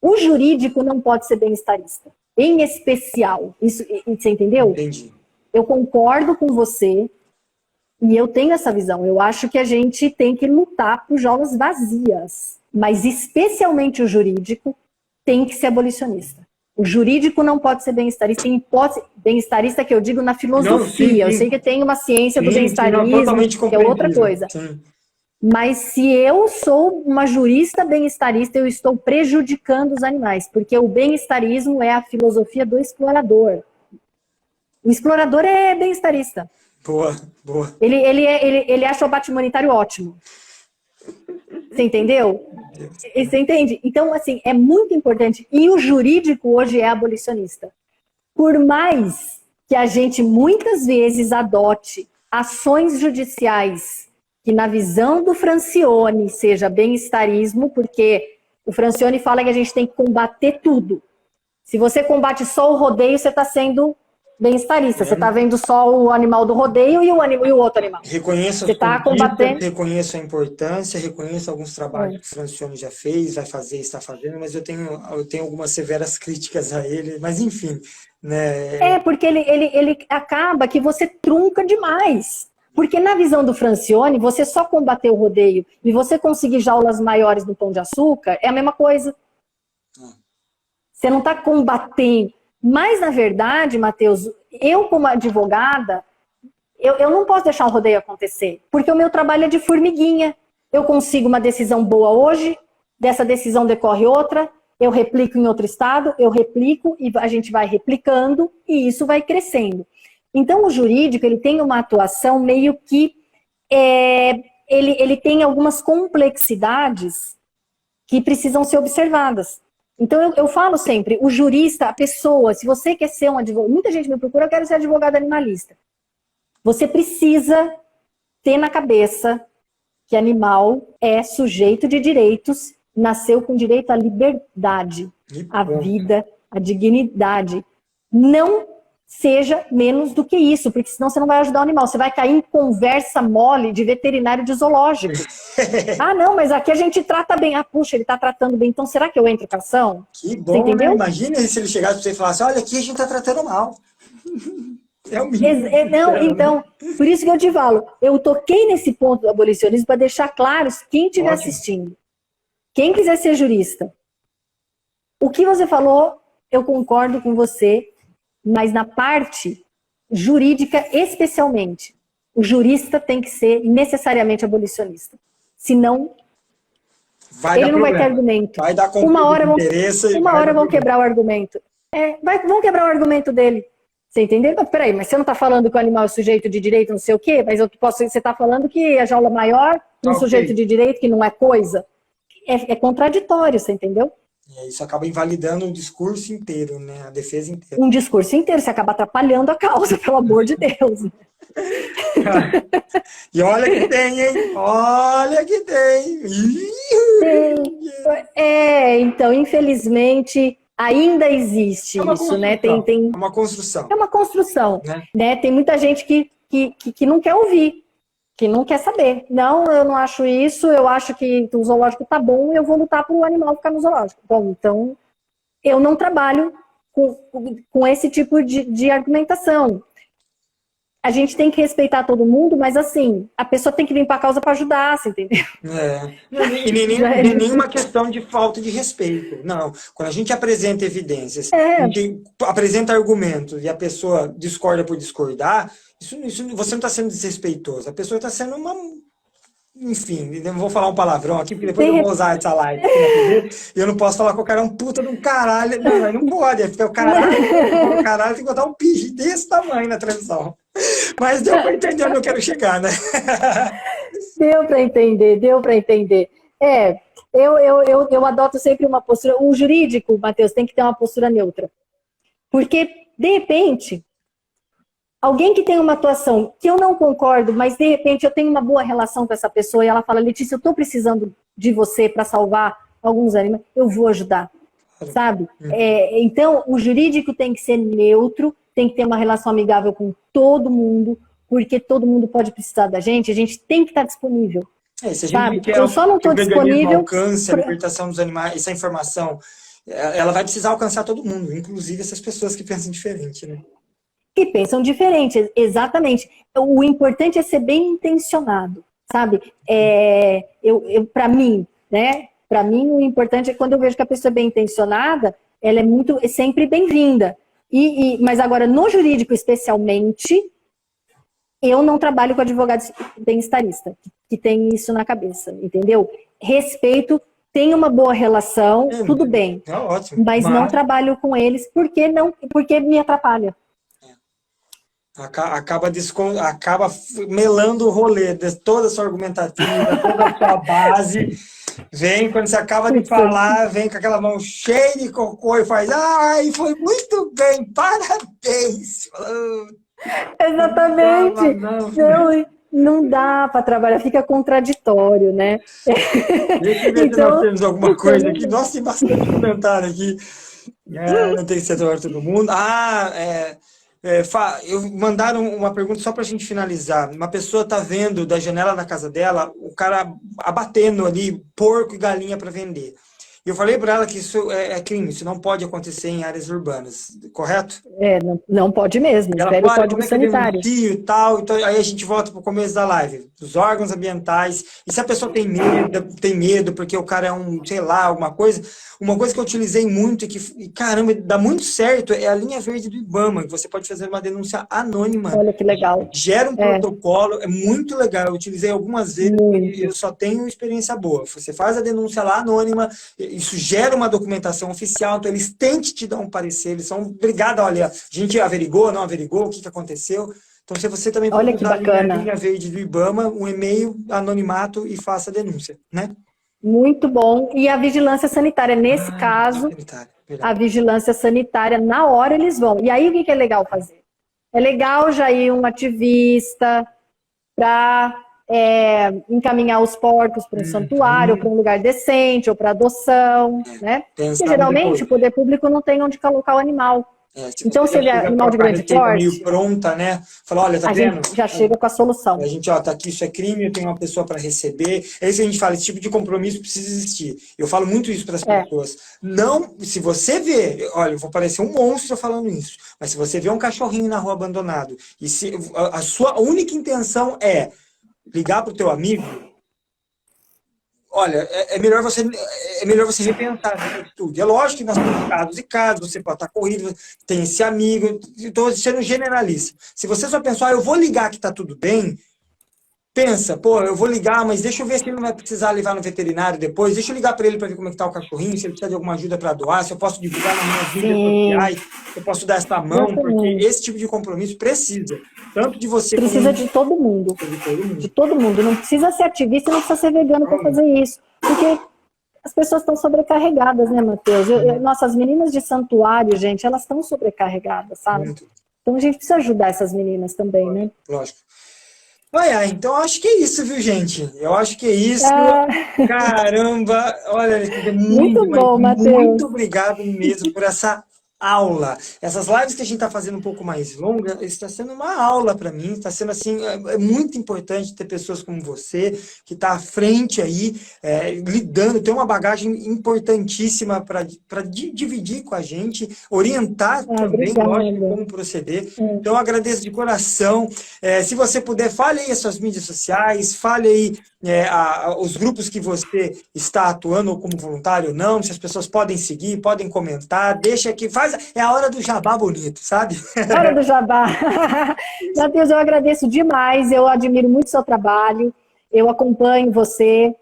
O jurídico não pode ser bem-estarista. Em especial. Isso, você entendeu?
Entendi.
Eu concordo com você E eu tenho essa visão. Eu acho que a gente tem que lutar por jaulas vazias. Mas especialmente o jurídico tem que ser abolicionista. O jurídico não pode ser bem-estarista. Tem hipótese bem-estarista que eu digo na filosofia.
Não, sim.
Eu sei que tem uma ciência do bem-estarismo,
totalmente
que é outra
compreendido.
coisa.
Sim.
Mas se eu sou uma jurista bem-estarista, eu estou prejudicando os animais, porque o bem-estarismo é a filosofia do explorador. O explorador é bem-estarista.
Boa, boa.
Ele acha o abate humanitário ótimo. Você entendeu? Você entende? Então, assim, é muito importante. E o jurídico hoje é abolicionista. Por mais que a gente muitas vezes adote ações judiciais que na visão do Francione seja bem-estarismo, porque o Francione fala que a gente tem que combater tudo. Se você combate só o rodeio, você está sendo bem-estarista. Você está vendo só o animal do rodeio e o outro animal.
Reconheço
você tá combatendo.
Reconheço a importância, reconheço alguns trabalhos que o Francione já fez, vai fazer, está fazendo, mas eu tenho algumas severas críticas a ele, mas enfim. Né?
Porque ele acaba que você trunca demais. Porque na visão do Francione, você só combater o rodeio e você conseguir jaulas maiores no Pão de Açúcar é a mesma coisa. Você não está combatendo. Mas, na verdade, Matheus, eu como advogada, eu não posso deixar o rodeio acontecer. Porque o meu trabalho é de formiguinha. Eu consigo uma decisão boa hoje, dessa decisão decorre outra, eu replico em outro estado, eu replico e a gente vai replicando e isso vai crescendo. Então, o jurídico, ele tem uma atuação meio que... ele tem algumas complexidades que precisam ser observadas. Então, eu falo sempre, o jurista, a pessoa, se você quer ser um advogado... Muita gente me procura, eu quero ser advogado animalista. Você precisa ter na cabeça que animal é sujeito de direitos, nasceu com direito à liberdade, à vida, à dignidade. Não seja menos do que isso, porque senão você não vai ajudar o animal. Você vai cair em conversa mole de veterinário de zoológico. Ah, não, mas aqui a gente trata bem. Ah, puxa, ele está tratando bem, então será que eu entro com ação?
Que bom, entendeu? Né? Imagina se ele chegasse para você e falasse, olha, aqui a gente está tratando mal. É o mínimo.
Não, então, por isso que eu te falo, eu toquei nesse ponto do abolicionismo para deixar claro, quem estiver assistindo, quem quiser ser jurista, o que você falou, eu concordo com você, mas na parte jurídica, especialmente, o jurista tem que ser necessariamente abolicionista. Senão, ele não vai ter argumento.
Vai dar
uma hora vão quebrar o argumento. Vão quebrar o argumento dele. Você entendeu? Peraí, mas você não está falando que o animal é sujeito de direito, não sei o quê, mas você está falando que a jaula maior é um sujeito de direito, que não é coisa. É contraditório, você entendeu?
Isso acaba invalidando um discurso inteiro, né? A defesa inteira.
Um discurso inteiro, você acaba atrapalhando a causa, pelo amor de Deus.
E olha que tem, hein? Olha que tem.
Então, infelizmente, ainda existe isso, né?
É uma construção.
É uma construção, né? Tem muita gente que não quer ouvir. Que não quer saber. Não, eu não acho isso, eu acho que o zoológico tá bom, eu vou lutar para o animal ficar no zoológico. Bom, então, eu não trabalho com esse tipo de argumentação. A gente tem que respeitar todo mundo, mas assim, a pessoa tem que vir para a causa para ajudar, você entendeu?
E nenhuma questão de falta de respeito. Não, quando a gente apresenta evidências, a gente apresenta argumentos e a pessoa discorda por discordar, isso você não está sendo desrespeitoso, a pessoa está sendo uma... Enfim, não vou falar um palavrão aqui, porque depois eu vou usar essa live e eu não posso falar que o cara é um puta de um caralho. Não pode, porque o caralho tem que botar um pi desse tamanho na transmissão. Mas deu para entender onde eu quero chegar, né?
Deu para entender. Eu adoto sempre uma postura... O jurídico, Matheus, tem que ter uma postura neutra. Porque, de repente... Alguém que tem uma atuação que eu não concordo, mas de repente eu tenho uma boa relação com essa pessoa e ela fala, Letícia, eu estou precisando de você para salvar alguns animais, eu vou ajudar, sabe? Então, o jurídico tem que ser neutro, tem que ter uma relação amigável com todo mundo, porque todo mundo pode precisar da gente, a gente tem que estar disponível. Sabe? Eu só não estou disponível...
Alcance, a libertação dos animais, essa informação, ela vai precisar alcançar todo mundo, inclusive essas pessoas que pensam diferente, né?
que pensam diferente, exatamente. O importante é ser bem intencionado, sabe? Para mim, né? Para mim, o importante é quando eu vejo que a pessoa é bem intencionada, ela é sempre bem-vinda. Mas agora, no jurídico especialmente, eu não trabalho com advogado bem-estarista, que tem isso na cabeça, entendeu? Respeito, tem uma boa relação, tudo bem.
É ótimo.
Mas não trabalho com eles porque me atrapalha.
Acaba melando o rolê de toda a sua argumentativa, toda a sua base. Vem, quando você acaba de falar, vem com aquela mão cheia de cocô e faz, ai, foi muito bem, parabéns.
Exatamente. Não dá para trabalhar, fica contraditório, né?
Deixa eu ver se nós temos alguma coisa aqui. Nossa, tem bastante comentário aqui. Não tem que ser para todo mundo. Mandaram uma pergunta só para a gente finalizar. Uma pessoa está vendo da janela da casa dela o cara abatendo ali porco e galinha para vender. E eu falei para ela que isso é crime, isso não pode acontecer em áreas urbanas, correto?
Não pode mesmo.
Ela
Espera o
fala,
Código Sanitário.
E tal, então aí a gente volta para o começo da live. Os órgãos ambientais. E se a pessoa tem medo porque o cara é sei lá, alguma coisa. Uma coisa que eu utilizei muito e caramba, dá muito certo é a linha verde do IBAMA, que você pode fazer uma denúncia anônima.
Olha que legal.
Gera um protocolo, é muito legal. Eu utilizei algumas vezes e eu só tenho experiência boa. Você faz a denúncia lá anônima, isso gera uma documentação oficial, então eles têm que te dar um parecer, eles são obrigados, olha, a gente averigou, não averigou, o que aconteceu. Então, se você também
pode usar
a linha verde do IBAMA, um e-mail, anonimato e faça a denúncia, né?
Muito bom. E a vigilância sanitária, nesse caso, a vigilância sanitária, na hora eles vão. E aí, o que é legal fazer? É legal já ir um ativista para encaminhar os porcos para um santuário, para um lugar decente, ou para adoção, né? Porque geralmente o poder público não tem onde colocar o animal. Então, se ele é animal de grande porte,
meio pronta, né? Fala, olha, tá vendo?
A gente já chega com a solução.
A gente, tá aqui, isso é crime, eu tenho uma pessoa para receber. É isso que a gente fala, esse tipo de compromisso precisa existir. Eu falo muito isso para as pessoas. Não, se você vê, olha, eu vou parecer um monstro falando isso, mas se você vê um cachorrinho na rua abandonado e se a sua única intenção é ligar para o teu amigo, olha, é melhor você repensar tudo. É lógico que nós temos casos e casos, você pode estar corrido, tem esse amigo, estou sendo generalista. Se você só pensar, eu vou ligar que está tudo bem, pensa, eu vou ligar, mas deixa eu ver se ele não vai precisar levar no veterinário depois, deixa eu ligar para ele para ver como é que está o cachorrinho, se ele precisa de alguma ajuda para doar, se eu posso divulgar nas minhas mídias sociais, se eu posso dar essa mão, porque esse tipo de compromisso precisa, tanto de você
precisa de todo mundo. De todo mundo. Não precisa ser ativista, não precisa ser vegano para fazer isso, porque as pessoas estão sobrecarregadas, né, Matheus? Nossas meninas de santuário, gente, elas estão sobrecarregadas, sabe? Muito. Então a gente precisa ajudar essas meninas também, né?
Lógico. Então acho que é isso, viu, gente? Eu acho que é isso. Caramba! Olha,
muito bom, Matheus.
Muito obrigado mesmo por essa aula. Essas lives que a gente está fazendo um pouco mais longa, está sendo uma aula para mim, está sendo assim, é muito importante ter pessoas como você, que está à frente aí, lidando, tem uma bagagem importantíssima para dividir com a gente, orientar também, lógico, como proceder. Então, eu agradeço de coração. Se você puder, fale aí as suas mídias sociais, fale aí os grupos que você está atuando, ou como voluntário ou não, se as pessoas podem seguir, podem comentar, deixa aqui, é a hora do jabá bonito, sabe?
Hora do jabá. Matheus, eu agradeço demais, eu admiro muito o seu trabalho, eu acompanho você,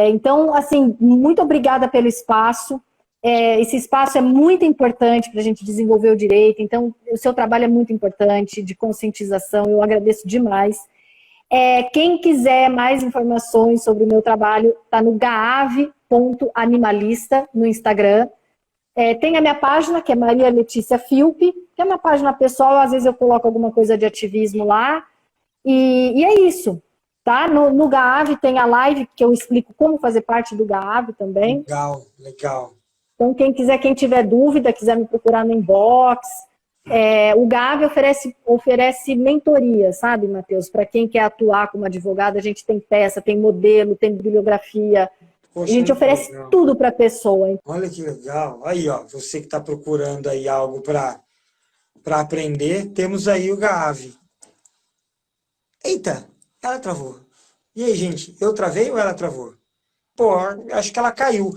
então, assim, muito obrigada pelo espaço, esse espaço é muito importante para a gente desenvolver o direito, então, o seu trabalho é muito importante, de conscientização, eu agradeço demais. Quem quiser mais informações sobre o meu trabalho, está no gaave.animalista no Instagram. Tem a minha página, que é Maria Letícia Filpe, que é uma página pessoal, às vezes eu coloco alguma coisa de ativismo lá. E é isso, tá? No Gaave tem a live, que eu explico como fazer parte do Gaave também.
Legal.
Então, quem tiver dúvida, quiser me procurar no inbox. O Gaave oferece mentoria, sabe, Matheus? Para quem quer atuar como advogado, a gente tem peça, tem modelo, tem bibliografia. Poxa, a gente oferece tudo para a pessoa.
Olha que legal. Aí, ó, você que está procurando aí algo para para aprender, temos aí o Gaave. Eita, ela travou. E aí, gente, eu travei ou ela travou? Pô, acho que ela caiu.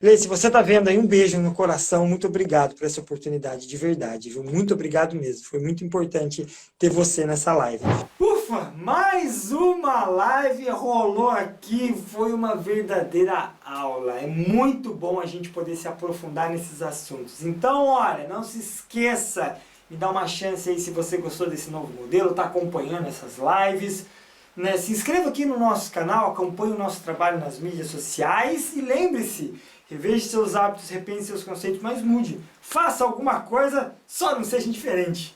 Lê, se você tá vendo aí, um beijo no coração, muito obrigado por essa oportunidade, de verdade, viu? Muito obrigado mesmo, foi muito importante ter você nessa live. Ufa, mais uma live rolou aqui, foi uma verdadeira aula. É muito bom a gente poder se aprofundar nesses assuntos. Então, olha, não se esqueça, me dá uma chance aí se você gostou desse novo modelo, tá acompanhando essas lives. Né? Se inscreva aqui no nosso canal, acompanhe o nosso trabalho nas mídias sociais e lembre-se, reveja seus hábitos, repense seus conceitos, mas mude. Faça alguma coisa, só não seja indiferente.